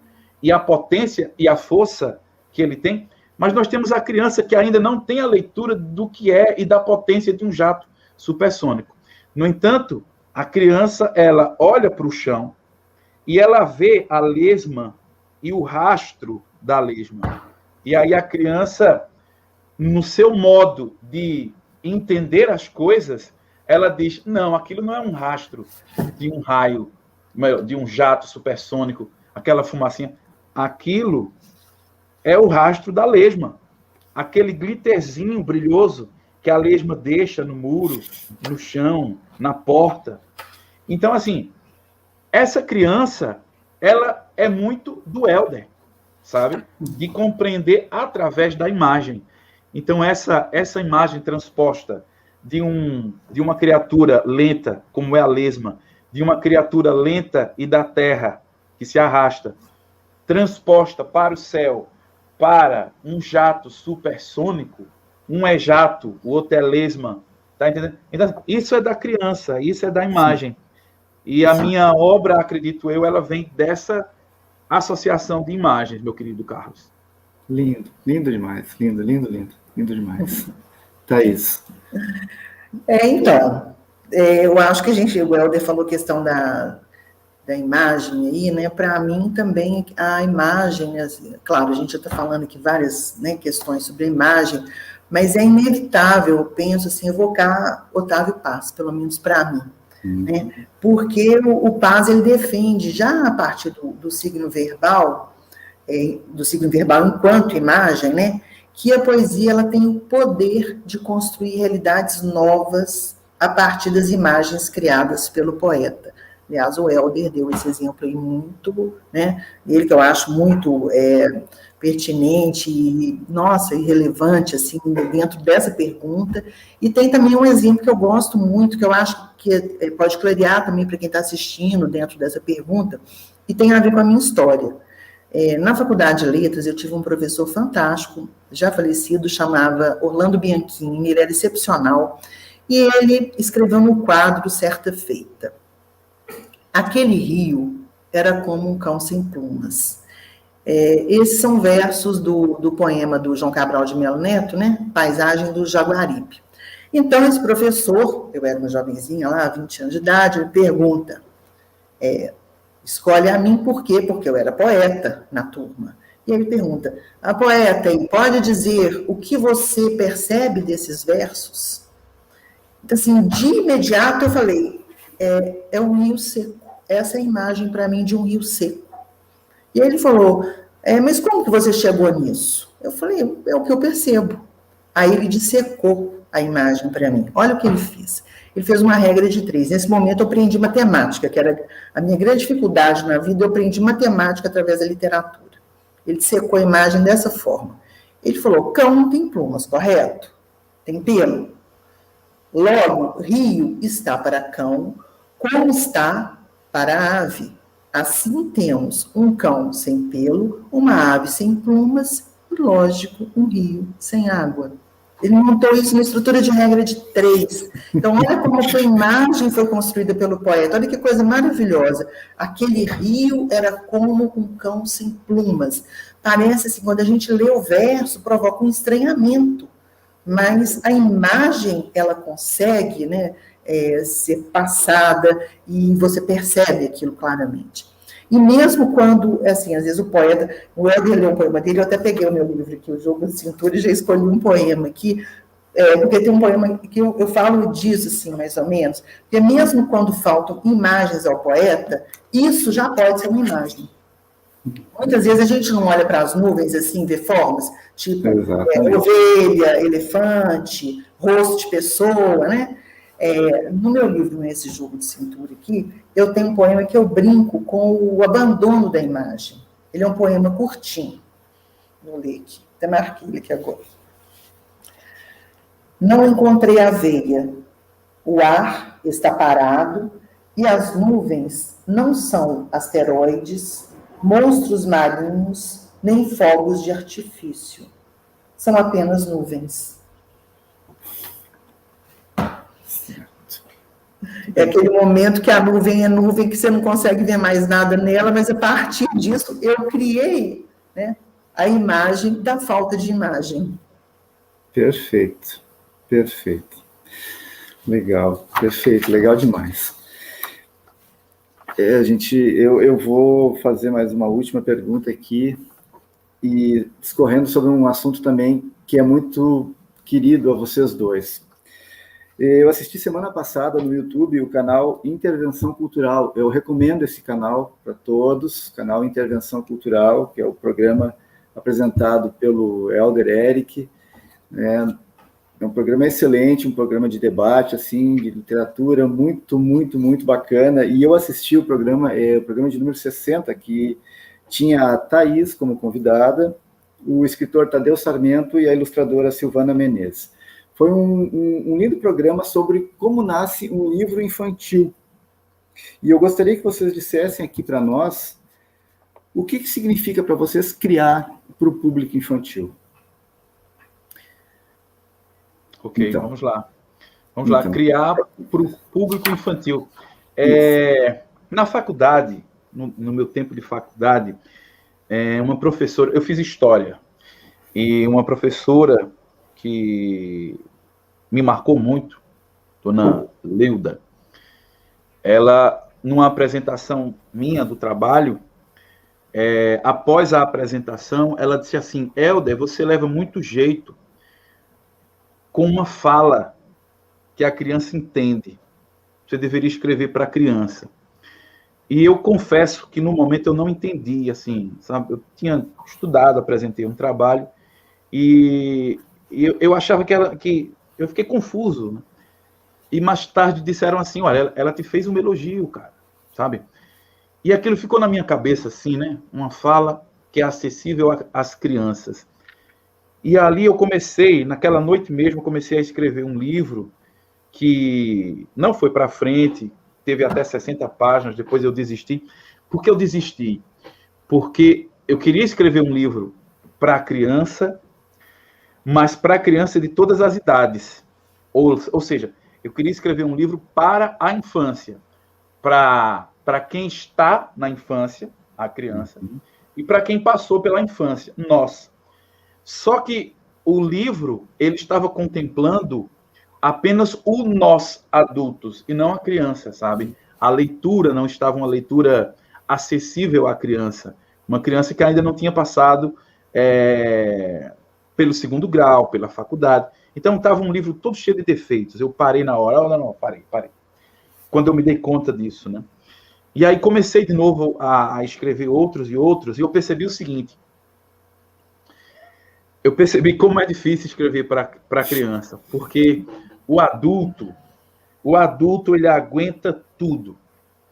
e a potência e a força que ele tem, mas nós temos a criança que ainda não tem a leitura do que é e da potência de um jato supersônico. No entanto, a criança, ela olha para o chão e ela vê a lesma e o rastro da lesma. E aí a criança, no seu modo de entender as coisas, ela diz, não, aquilo não é um rastro de um raio, de um jato supersônico, aquela fumacinha. Aquilo é o rastro da lesma. Aquele glitterzinho brilhoso que a lesma deixa no muro, no chão, na porta. Então, assim, essa criança, ela é muito do Helder, sabe? De compreender através da imagem. Então, essa imagem transposta de uma criatura lenta, como é a lesma, de uma criatura lenta e da terra, que se arrasta, transposta para o céu, para um jato supersônico, um é jato, o outro é lesma, tá entendendo? Então, isso é da criança, isso é da imagem. Sim. E a minha obra, acredito eu, ela vem dessa associação de imagens, meu querido Carlos. Lindo, lindo demais, lindo demais. Thaís. Então, eu acho que o Helder falou a questão da imagem aí, né? Para mim também a imagem, assim, claro, a gente já está falando aqui várias, né, questões sobre a imagem, mas é inevitável, eu penso assim, evocar Otávio Paz, pelo menos para mim, né? Porque o Paz, ele defende, já a partir do signo verbal enquanto imagem, né, que a poesia ela tem o poder de construir realidades novas a partir das imagens criadas pelo poeta. Aliás, o Helder deu esse exemplo aí muito, né? Ele que eu acho muito pertinente e, nossa, e relevante, assim, dentro dessa pergunta. E tem também um exemplo que eu gosto muito, que eu acho que pode clarear também para quem está assistindo dentro dessa pergunta, e tem a ver com a minha história. Na Faculdade de Letras, eu tive um professor fantástico, já falecido, chamava Orlando Bianchini, ele era excepcional, e ele escreveu no quadro Certa Feita: aquele rio era como um cão sem plumas. Esses são versos do poema do João Cabral de Melo Neto, né? Paisagem do Jaguaribe. Então, esse professor, eu era uma jovenzinha lá, 20 anos de idade, ele pergunta, escolhe a mim por quê? Porque eu era poeta na turma. E ele pergunta, a poeta, pode dizer o que você percebe desses versos? Então, assim, de imediato eu falei, é um rio seco. Essa é a imagem para mim de um rio seco. E ele falou, mas como que você chegou nisso? Eu falei, é o que eu percebo. Aí ele dissecou a imagem para mim. Olha o que ele fez. Ele fez uma regra de 3. Nesse momento eu aprendi matemática, que era a minha grande dificuldade na vida, eu aprendi matemática através da literatura. Ele dissecou a imagem dessa forma. Ele falou, cão não tem plumas, correto? Tem pelo. Logo, rio está para cão, como está para a ave. Assim temos um cão sem pelo, uma ave sem plumas e, lógico, um rio sem água. Ele montou isso numa estrutura de regra de 3. Então, olha como a imagem foi construída pelo poeta. Olha que coisa maravilhosa. Aquele rio era como um cão sem plumas. Parece assim, quando a gente lê o verso, provoca um estranhamento. Mas a imagem, ela consegue, né, ser passada e você percebe aquilo claramente. E mesmo quando, assim, às vezes o poeta, o Helder leu um poema dele, eu até peguei o meu livro aqui, O Jogo de Cintura, e já escolhi um poema aqui, porque tem um poema que eu falo disso, assim, mais ou menos, porque mesmo quando faltam imagens ao poeta, isso já pode ser uma imagem. Muitas vezes a gente não olha para as nuvens assim, vê formas, tipo ovelha, elefante, rosto de pessoa, né? No meu livro, nesse Jogo de Cintura aqui, eu tenho um poema que eu brinco com o abandono da imagem. Ele é um poema curtinho. Vou ler aqui, até marquei ele aqui agora. Não encontrei aveia, o ar está parado e as nuvens não são asteroides, monstros marinhos, nem fogos de artifício. São apenas nuvens. É aquele momento que a nuvem é nuvem, que você não consegue ver mais nada nela, mas a partir disso eu criei, né, a imagem da falta de imagem. Perfeito, perfeito. Legal, perfeito, legal demais. Eu vou fazer mais uma última pergunta aqui, e discorrendo sobre um assunto também que é muito querido a vocês dois. Eu assisti semana passada no YouTube o canal Intervenção Cultural. Eu recomendo esse canal para todos, canal Intervenção Cultural, que é o programa apresentado pelo Helder Eric. É um programa excelente, um programa de debate, assim, de literatura, muito, muito, muito bacana. E eu assisti o programa de número 60, que tinha a Thaís como convidada, o escritor Tadeu Sarmento e a ilustradora Silvana Menezes. Foi um lindo programa sobre como nasce um livro infantil. E eu gostaria que vocês dissessem aqui para nós o que significa para vocês criar para o público infantil. Ok, então, vamos lá. Vamos lá, criar para o público infantil. Na faculdade, no meu tempo de faculdade, uma professora, eu fiz história, e uma professora que me marcou muito, dona Leuda, ela, numa apresentação minha do trabalho, após a apresentação, ela disse assim, Helder, você leva muito jeito com uma fala que a criança entende. Você deveria escrever para a criança. E eu confesso que no momento eu não entendi, assim, sabe? Eu tinha estudado, apresentei um trabalho, e eu achava que eu fiquei confuso, né? E mais tarde disseram assim, olha, ela te fez um elogio, cara. sabe? E aquilo ficou na minha cabeça, assim, né? Uma fala que é acessível às crianças. E ali eu comecei, naquela noite mesmo, eu comecei a escrever um livro que não foi para frente, teve até 60 páginas, depois eu desisti. Por que eu desisti? Porque eu queria escrever um livro para criança, mas para criança de todas as idades. Ou seja, eu queria escrever um livro para a infância, para quem está na infância, a criança, e para quem passou pela infância, nós. Só que o livro, ele estava contemplando apenas o nós adultos e não a criança, sabe? A leitura não estava uma leitura acessível à criança. Uma criança que ainda não tinha passado pelo segundo grau, pela faculdade. Então, estava um livro todo cheio de defeitos. Eu parei na hora. Não, parei. Quando eu me dei conta disso, né? E aí comecei de novo a escrever outros, e eu percebi o seguinte. Eu percebi como é difícil escrever para criança, porque o adulto, ele aguenta tudo,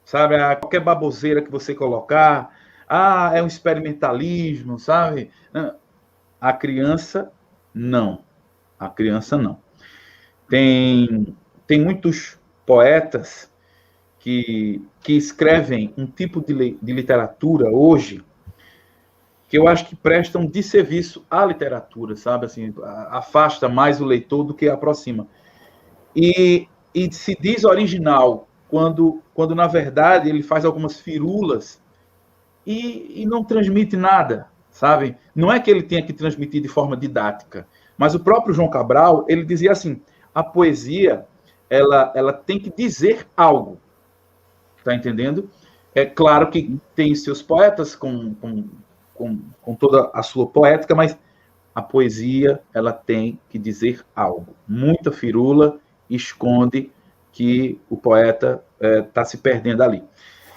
sabe? Qualquer baboseira que você colocar, é um experimentalismo, sabe? A criança, não. A criança, não. Tem muitos poetas que escrevem um tipo de literatura hoje que eu acho que presta um desserviço à literatura, sabe? Assim, afasta mais o leitor do que aproxima. E se diz original quando na verdade, ele faz algumas firulas e não transmite nada, sabe? Não é que ele tenha que transmitir de forma didática, mas o próprio João Cabral, ele dizia assim, a poesia, ela tem que dizer algo, tá entendendo? É claro que tem seus poetas com toda a sua poética, mas a poesia, ela tem que dizer algo. Muita firula esconde que o poeta está se perdendo ali.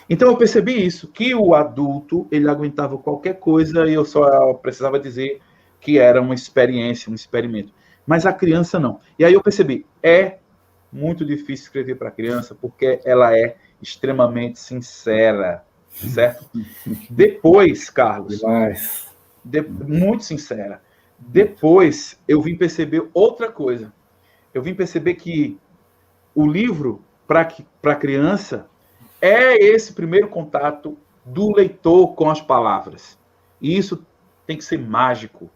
Então eu percebi isso, que o adulto, ele aguentava qualquer coisa e eu só precisava dizer que era uma experiência, um experimento. Mas a criança não. E aí eu percebi, é muito difícil escrever para a criança porque ela é extremamente sincera, certo? Depois, Carlos, muito sincera, depois eu vim perceber outra coisa. Eu vim perceber que o livro para criança é esse primeiro contato do leitor com as palavras. E isso tem que ser mágico.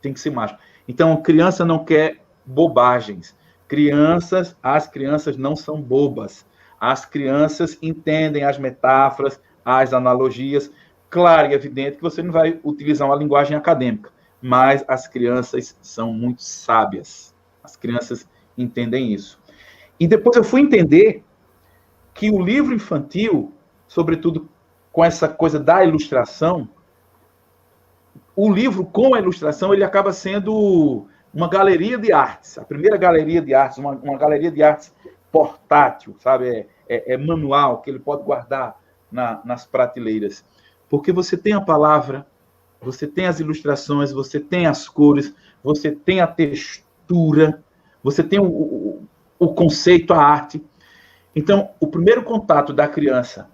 Tem que ser mágico. Então, a criança não quer bobagens. As crianças não são bobas. As crianças entendem as metáforas, as analogias. Claro e evidente que você não vai utilizar uma linguagem acadêmica, mas as crianças são muito sábias. As crianças entendem isso. E depois eu fui entender que o livro infantil, sobretudo com essa coisa da ilustração, o livro com a ilustração, ele acaba sendo uma galeria de artes. A primeira galeria de artes, uma galeria de artes portátil, sabe? É manual, que ele pode guardar nas prateleiras. Porque você tem a palavra, você tem as ilustrações, você tem as cores, você tem a textura, você tem o conceito, a arte. Então, o primeiro contato da criança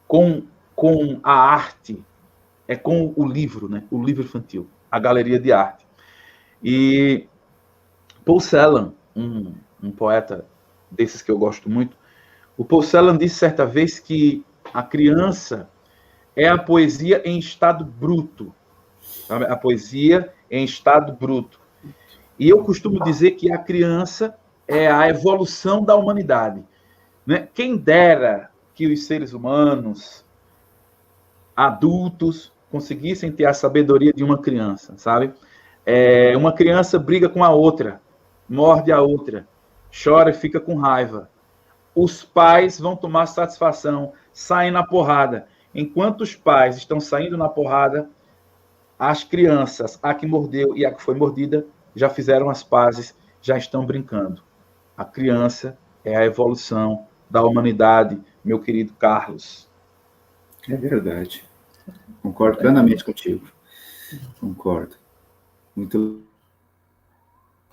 com a arte é com o livro, né? O livro infantil, a galeria de arte. E Paul Celan, um poeta desses que eu gosto muito, o Paul Celan disse certa vez que a criança é a poesia em estado bruto. Sabe? A poesia em estado bruto. E eu costumo dizer que a criança é a evolução da humanidade. Né? Quem dera que os seres humanos, adultos, conseguissem ter a sabedoria de uma criança, sabe? Uma criança briga com a outra, morde a outra, chora e fica com raiva. Os pais vão tomar satisfação, saem na porrada. Enquanto os pais estão saindo na porrada, as crianças, a que mordeu e a que foi mordida, já fizeram as pazes, já estão brincando. A criança é a evolução da humanidade, meu querido Carlos. É verdade. Concordo plenamente contigo. Concordo. Muito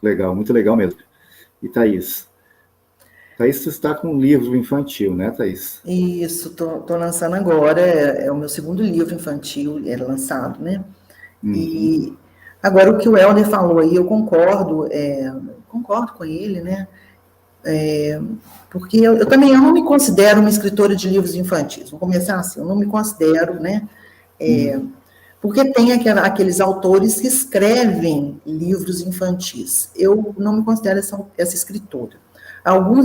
legal mesmo. E Thaís? Thaís, você está com um livro infantil, né, Thaís? Isso, tô lançando agora, é o meu segundo livro infantil, é lançado, né? E agora o que o Helder falou aí, eu concordo com ele, né? Porque eu também não me considero uma escritora de livros infantis, vou começar assim, eu não me considero, né? Porque tem aqueles autores que escrevem livros infantis. Eu não me considero essa escritora.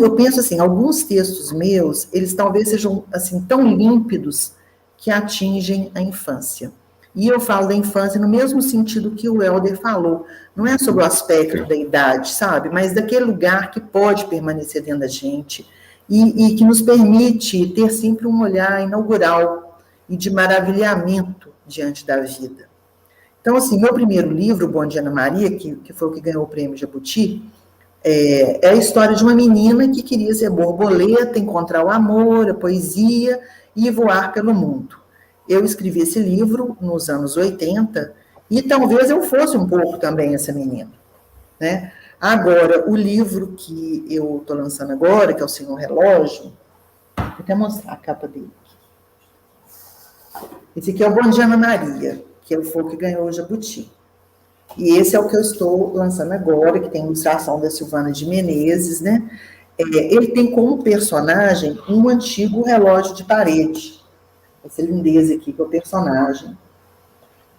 Eu penso assim, alguns textos meus, eles talvez sejam assim tão límpidos que atingem a infância. E eu falo da infância no mesmo sentido que o Helder falou. Não é sobre o aspecto da idade, sabe? Mas daquele lugar que pode permanecer dentro da gente e que nos permite ter sempre um olhar inaugural e de maravilhamento diante da vida. Então, assim, meu primeiro livro, Bom Dia, Ana Maria, que foi o que ganhou o prêmio Jabuti, é a história de uma menina que queria ser borboleta, encontrar o amor, a poesia e voar pelo mundo. Eu escrevi esse livro nos anos 80 e talvez eu fosse um pouco também essa menina, né? Agora, o livro que eu estou lançando agora, que é o Senhor Relógio, vou até mostrar a capa dele. Esse aqui é o Bom Dia, Ana Maria, que foi o que ganhou o Jabuti. E esse é o que eu estou lançando agora, que tem ilustração da Silvana de Menezes, né? Ele tem como personagem um antigo relógio de parede. Essa lindeza aqui, que é o personagem.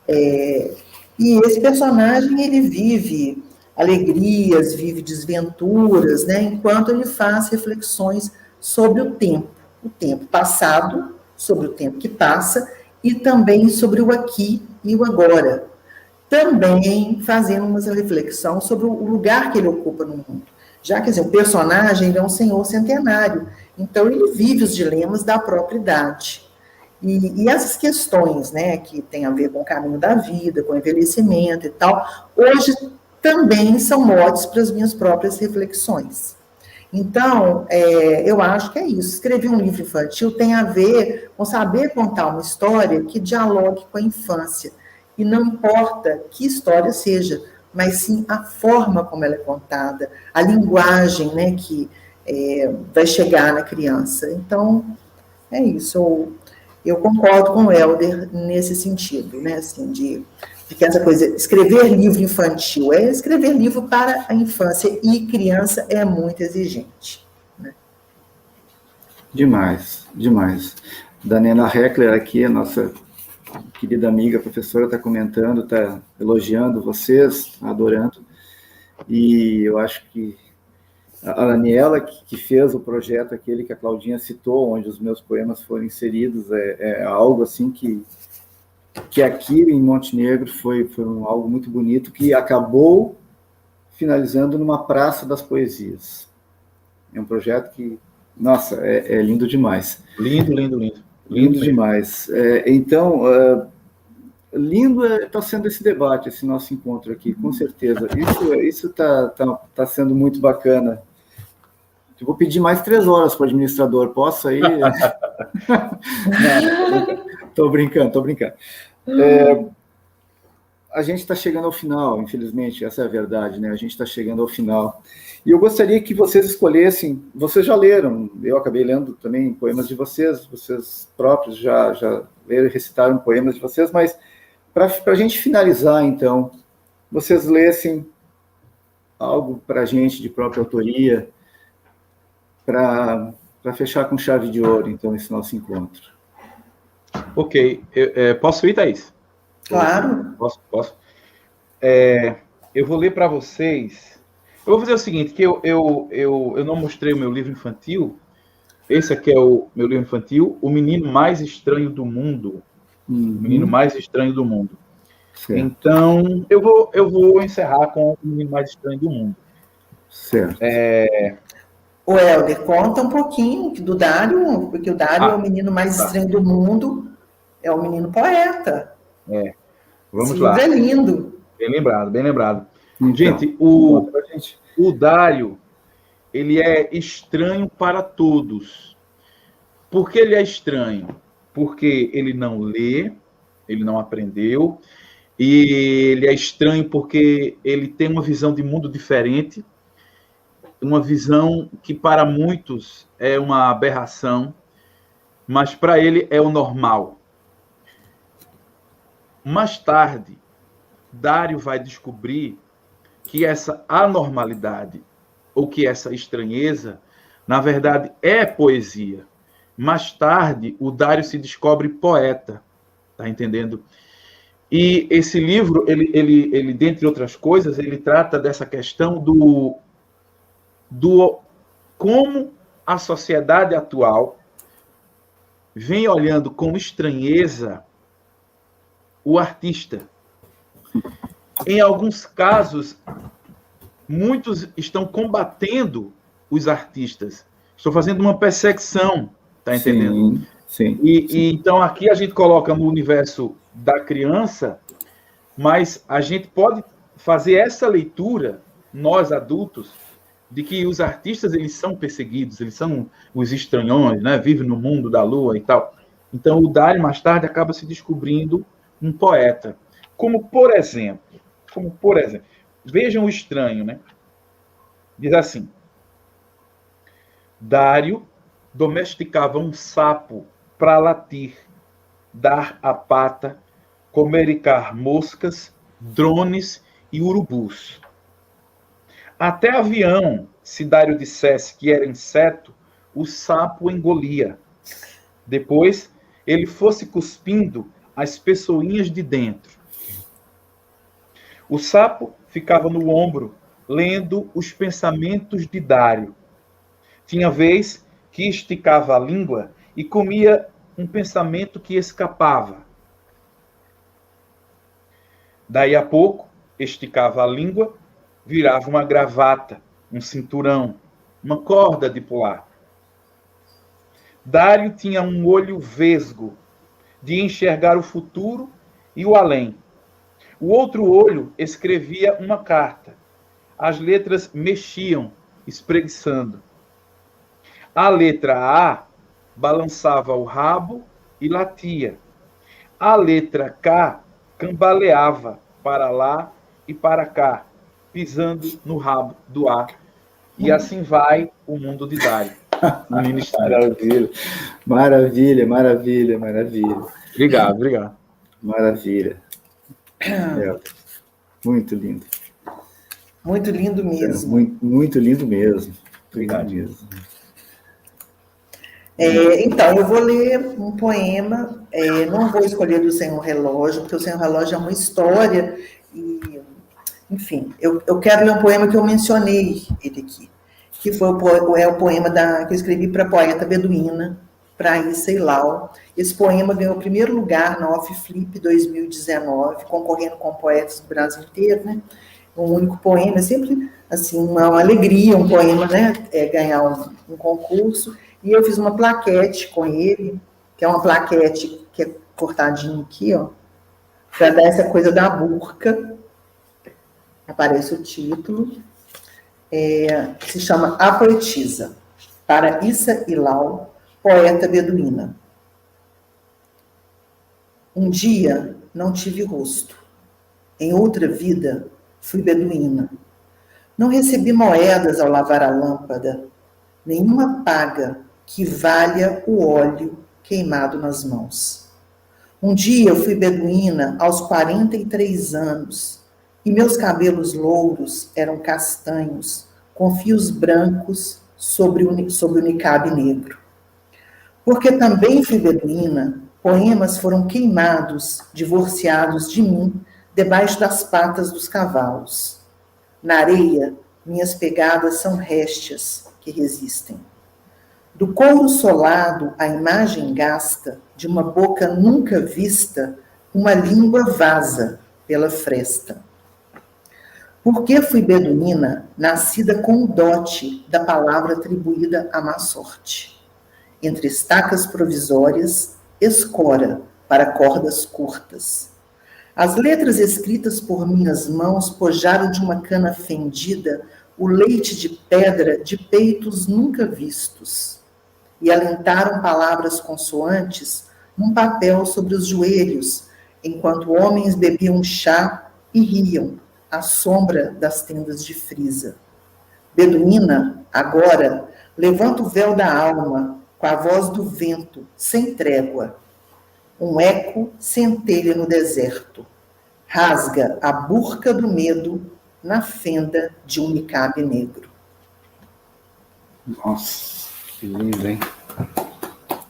E esse personagem, ele vive alegrias, vive desventuras, né? Enquanto ele faz reflexões sobre o tempo passado, sobre o tempo que passa, e também sobre o aqui e o agora. Também fazendo uma reflexão sobre o lugar que ele ocupa no mundo. Já que o personagem ele é um senhor centenário, então ele vive os dilemas da própria idade. E essas questões, né, que tem a ver com o caminho da vida, com o envelhecimento e tal, hoje também são motes para as minhas próprias reflexões. Então, eu acho que é isso. Escrever um livro infantil tem a ver com saber contar uma história que dialogue com a infância. E não importa que história seja, mas sim a forma como ela é contada, a linguagem, né, que vai chegar na criança. Então, é isso. Eu concordo com o Helder nesse sentido, né, assim, de que essa coisa, escrever livro infantil é escrever livro para a infância, e criança é muito exigente. Né? Demais, demais. Daniela Heckler aqui, a nossa querida amiga, professora, está comentando, está elogiando vocês, adorando, e eu acho que a Daniela, que fez o projeto aquele que a Claudinha citou, onde os meus poemas foram inseridos, é algo assim que aqui em Montenegro foi algo muito bonito, que acabou finalizando numa Praça das Poesias. É um projeto que, nossa, é lindo demais. Lindo, lindo, lindo. Lindo demais. Então, lindo está sendo esse debate, esse nosso encontro aqui, com certeza. Isso tá sendo muito bacana. Eu vou pedir mais 3 horas para o administrador, posso aí? Estou brincando. A gente está chegando ao final, infelizmente, essa é a verdade, né? A gente está chegando ao final. E eu gostaria que vocês escolhessem, vocês já leram, eu acabei lendo também poemas de vocês próprios já leram e recitaram poemas de vocês, mas para a gente finalizar, então, vocês lessem algo para a gente de própria autoria, para fechar com chave de ouro, então, esse nosso encontro. Ok. Posso ir, Thaís? Claro. Posso. Eu vou ler para vocês. Eu vou fazer o seguinte, que eu não mostrei o meu livro infantil. Esse aqui é o meu livro infantil, O Menino Mais Estranho do Mundo. O Menino Mais Estranho do Mundo. Certo. Então, eu vou encerrar com O Menino Mais Estranho do Mundo. Certo. O Helder, conta um pouquinho do Dário, porque o Dário é o menino mais estranho do mundo, é o menino poeta. Vamos lá. É lindo. Bem lembrado. Então, gente, o Dário, ele é estranho para todos. Por que ele é estranho? Porque ele não lê, ele não aprendeu, e ele é estranho porque ele tem uma visão de mundo diferente. uma visão que para muitos é uma aberração, mas para ele é o normal. Mais tarde, Dário vai descobrir que essa anormalidade, ou que essa estranheza, na verdade, é poesia. Mais tarde, o Dário se descobre poeta, tá entendendo? E esse livro, ele, dentre outras coisas, ele trata dessa questão do como a sociedade atual vem olhando com estranheza o artista. Em alguns casos, muitos estão combatendo os artistas, estão fazendo uma perseguição, tá entendendo? Sim. E então aqui a gente coloca no universo da criança, mas a gente pode fazer essa leitura, nós adultos, de que os artistas, eles são perseguidos, eles são os estranhões, né? Vivem no mundo da lua e tal. Então o Dário, mais tarde, acaba se descobrindo um poeta. Como por exemplo, vejam o estranho, né? Diz assim: Dário domesticava um sapo para latir, dar a pata, comericar moscas, drones e urubus. Até avião, se Dário dissesse que era inseto, o sapo engolia. Depois, ele fosse cuspindo as pessoinhas de dentro. O sapo ficava no ombro, lendo os pensamentos de Dário. Tinha vez que esticava a língua e comia um pensamento que escapava. Daí a pouco, esticava a língua, virava uma gravata, um cinturão, uma corda de pular. Dário tinha um olho vesgo, de enxergar o futuro e o além. O outro olho escrevia uma carta. As letras mexiam, espreguiçando. A letra A balançava o rabo e latia. A letra K cambaleava para lá e para cá, pisando no rabo do A. E assim vai o mundo de Dário. Maravilha, maravilha, maravilha. Obrigado. Maravilha. Muito lindo. Muito lindo mesmo. Muito lindo mesmo. Obrigado. Então, eu vou ler um poema, não vou escolher do Senhor Relógio, porque o Senhor Relógio é uma história, e, enfim, eu quero ler um poema que eu mencionei ele aqui, que foi o poema que eu escrevi para a poeta beduína, para Issa Ilau. Esse poema ganhou o primeiro lugar na Off Flip 2019, concorrendo com poetas do Brasil inteiro, né? Um único poema, é sempre assim, uma alegria, um poema, né? Ganhar um concurso. E eu fiz uma plaquete com ele, que é uma plaquete que é cortadinho aqui, ó, para dar essa coisa da burca. Aparece o título. Se chama A Poetisa, para Issa Ilau, poeta beduína. Um dia não tive rosto. Em outra vida fui beduína. Não recebi moedas ao lavar a lâmpada, nenhuma paga que valha o óleo queimado nas mãos. Um dia eu fui beduína aos 43 anos e meus cabelos louros eram castanhos, com fios brancos sobre o nicabe negro. Porque também fui beduína, poemas foram queimados, divorciados de mim, debaixo das patas dos cavalos. Na areia, minhas pegadas são réstias que resistem. Do couro solado, a imagem gasta, de uma boca nunca vista, uma língua vaza pela fresta. Porque fui beduína, nascida com o dote da palavra atribuída à má sorte. Entre estacas provisórias, escora para cordas curtas. As letras escritas por minhas mãos pojaram de uma cana fendida o leite de pedra de peitos nunca vistos, e alentaram palavras consoantes num papel sobre os joelhos, enquanto homens bebiam chá e riam à sombra das tendas de frisa. beduína, agora, levanta o véu da alma, com a voz do vento, sem trégua. Um eco centelha no deserto. Rasga a burca do medo na fenda de um nicabe negro. Nossa, que lindo, hein?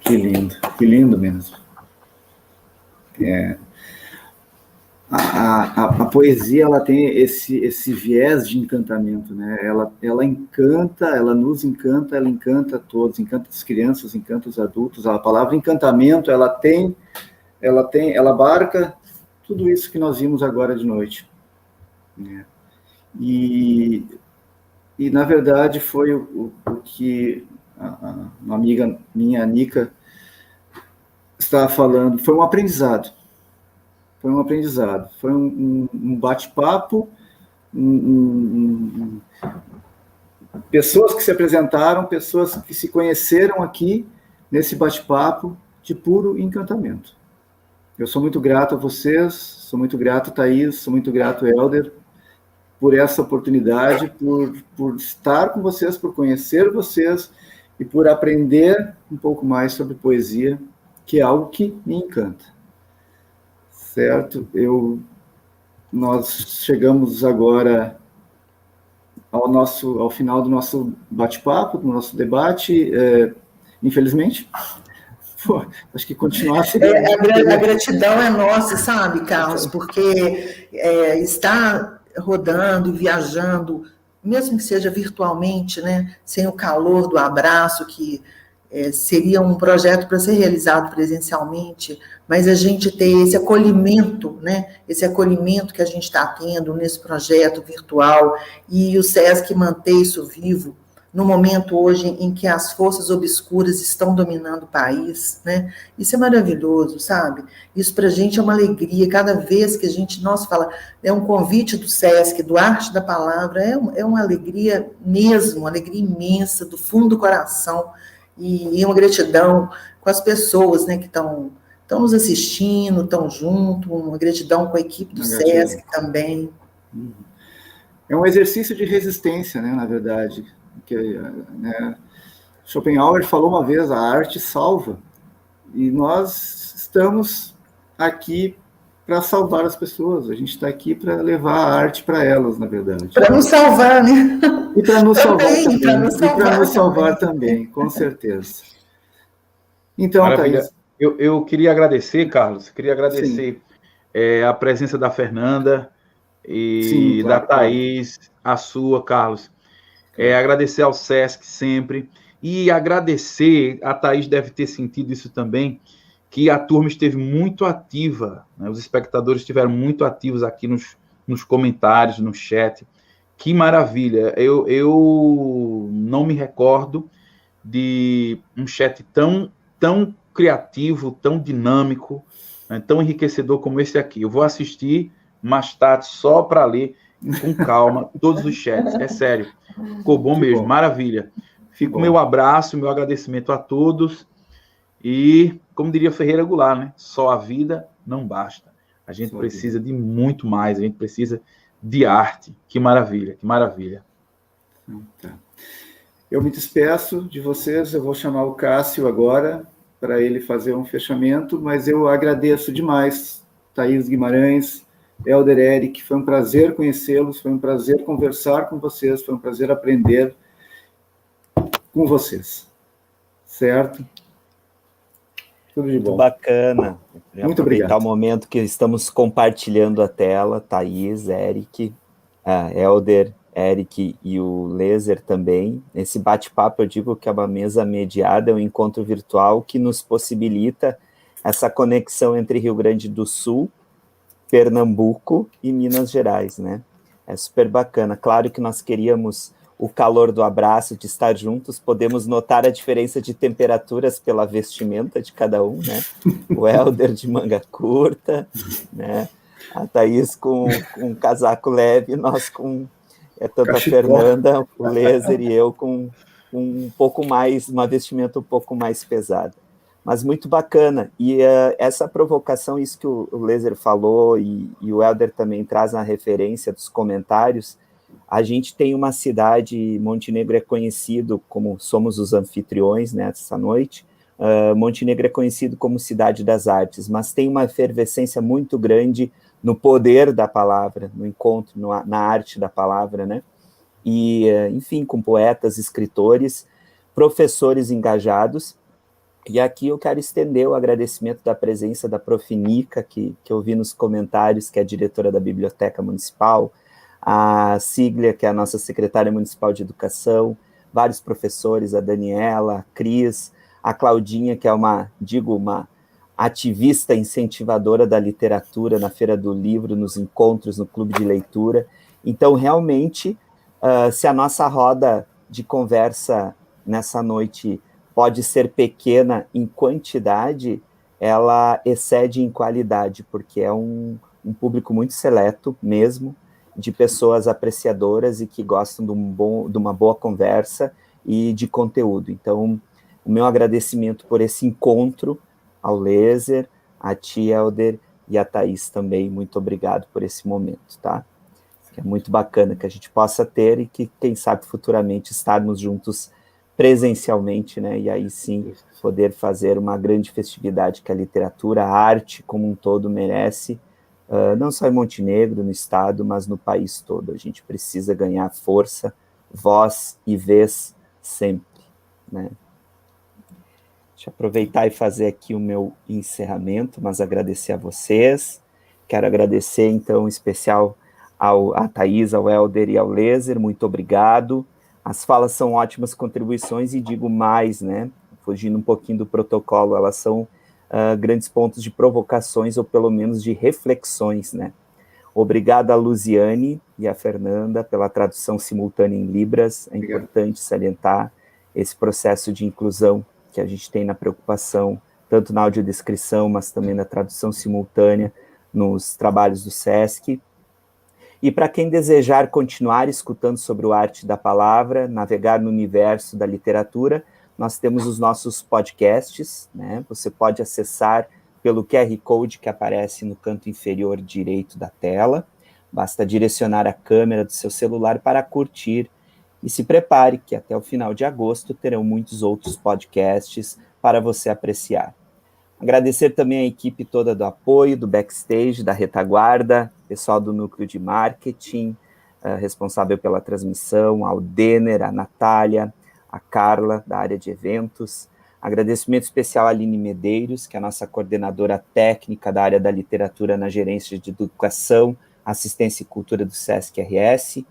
Que lindo mesmo. A poesia, ela tem esse viés de encantamento, né? Ela encanta, ela nos encanta, ela encanta todos, encanta as crianças, encanta os adultos. A palavra encantamento, ela abarca tudo isso que nós vimos agora de noite, né? E na verdade, foi o que uma amiga minha, a Nica, estava falando, foi um aprendizado. Foi um bate-papo, pessoas que se apresentaram, pessoas que se conheceram aqui nesse bate-papo de puro encantamento. Eu sou muito grato a vocês, sou muito grato, Thaís, sou muito grato, Helder, por essa oportunidade, por estar com vocês, por conhecer vocês e por aprender um pouco mais sobre poesia, que é algo que me encanta. Certo? Nós chegamos agora ao final do nosso bate-papo, do nosso debate, infelizmente. Pô, acho que continuar seria... A gratidão é nossa, sabe, Carlos? Porque está rodando, viajando, mesmo que seja virtualmente, né, sem o calor do abraço, que seria um projeto para ser realizado presencialmente, mas a gente ter esse acolhimento, né, esse acolhimento que a gente está tendo nesse projeto virtual, e o SESC manter isso vivo, no momento hoje em que as forças obscuras estão dominando o país, né? Isso é maravilhoso, sabe? Isso para a gente é uma alegria, cada vez que a gente, fala, é um convite do SESC, do Arte da Palavra, é uma alegria mesmo, uma alegria imensa, do fundo do coração, e uma gratidão com as pessoas, né, que estão nos assistindo, estão junto, uma gratidão com a equipe do SESC também. É um exercício de resistência, né, na verdade. Né, Schopenhauer falou uma vez, a arte salva, e nós estamos aqui para salvar as pessoas, a gente está aqui para levar a arte para elas, na verdade. Para nos salvar, né? E para nos também, salvar também, com certeza. Então, maravilha. Thaís. Eu queria agradecer, Carlos, a presença da Fernanda e sim, claro, da Thaís, a sua, Carlos. Agradecer ao SESC sempre, e agradecer, a Thaís deve ter sentido isso também, que a turma esteve muito ativa, né? Os espectadores estiveram muito ativos aqui nos comentários, no chat. Que maravilha! Eu não me recordo de um chat tão criativo, tão dinâmico, né, tão enriquecedor como esse aqui. Eu vou assistir mais tarde só para ler com calma todos os chats. É sério. Ficou bom mesmo, maravilha. Fica o meu abraço, meu agradecimento a todos. E, como diria Ferreira Goulart, né? Só a vida não basta. A gente precisa de muito mais, a gente precisa de arte. Que maravilha, que maravilha. Tá. Eu me despeço de vocês, eu vou chamar o Cássio agora para ele fazer um fechamento, mas eu agradeço demais, Thaís Guimarães, Helder Eric, foi um prazer conhecê-los, foi um prazer conversar com vocês, foi um prazer aprender com vocês, certo? Tudo de bom. Muito bacana. Muito obrigado. O momento que estamos compartilhando a tela, Thaís, Eric, Helder, Eric e o Lézer também. Esse bate-papo, eu digo que é uma mesa mediada, é um encontro virtual que nos possibilita essa conexão entre Rio Grande do Sul, Pernambuco e Minas Gerais, né? É super bacana. Claro que nós queríamos o calor do abraço, de estar juntos, podemos notar a diferença de temperaturas pela vestimenta de cada um, né? O Helder de manga curta, né? A Thaís com um casaco leve, nós com... tanto a Fernanda, o Lézer e eu com um pouco mais, uma vestimenta um pouco mais pesada. Mas muito bacana. E essa provocação, isso que o Lézer falou, e o Helder também traz na referência dos comentários, A gente tem uma cidade, Montenegro é conhecido como, somos os anfitriões nessa noite, Montenegro é conhecido como cidade das artes, mas tem uma efervescência muito grande no poder da palavra, no encontro, na arte da palavra, né? E, enfim, com poetas, escritores, professores engajados. E aqui eu quero estender o agradecimento da presença da Prof. Nica, que eu vi nos comentários, que é a diretora da Biblioteca Municipal, a Siglia, que é a nossa secretária municipal de educação, vários professores, a Daniela, a Cris, a Claudinha, que é uma ativista incentivadora da literatura na Feira do Livro, nos encontros, no clube de leitura. Então, realmente, se a nossa roda de conversa nessa noite pode ser pequena em quantidade, ela excede em qualidade, porque é um público muito seleto mesmo, de pessoas apreciadoras e que gostam de uma boa conversa e de conteúdo. Então, o meu agradecimento por esse encontro ao Lézer, a ti, Helder, e a Thaís também. Muito obrigado por esse momento, tá? É muito bacana que a gente possa ter e que, quem sabe, futuramente estarmos juntos presencialmente, né? E aí sim poder fazer uma grande festividade que a literatura, a arte como um todo merece, não só em Montenegro, no estado, mas no país todo. A gente precisa ganhar força, voz e vez sempre, né? Deixa eu aproveitar e fazer aqui o meu encerramento, mas agradecer a vocês. Quero agradecer, então, em especial a Thaís, ao Helder e ao Lézer, muito obrigado. As falas são ótimas contribuições e digo mais, né? Fugindo um pouquinho do protocolo, elas são grandes pontos de provocações ou pelo menos de reflexões, né? Obrigado a Luziane e a Fernanda pela tradução simultânea em Libras. É importante salientar esse processo de inclusão que a gente tem na preocupação, tanto na audiodescrição, mas também na tradução simultânea nos trabalhos do SESC. E para quem desejar continuar escutando sobre o arte da palavra, navegar no universo da literatura, nós temos os nossos podcasts, né? Você pode acessar pelo QR Code que aparece no canto inferior direito da tela. Basta direcionar a câmera do seu celular para curtir. E se prepare que até o final de agosto terão muitos outros podcasts para você apreciar. Agradecer também a equipe toda do apoio, do backstage, da retaguarda, pessoal do núcleo de marketing, responsável pela transmissão, ao Denner, a Natália, a Carla, da área de eventos. Agradecimento especial à Aline Medeiros, que é a nossa coordenadora técnica da área da literatura na gerência de educação, assistência e cultura do SESC-RS.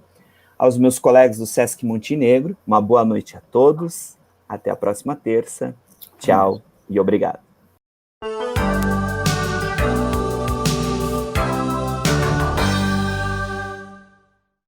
Aos meus colegas do SESC Montenegro, uma boa noite a todos. Até a próxima terça. Tchau e obrigado.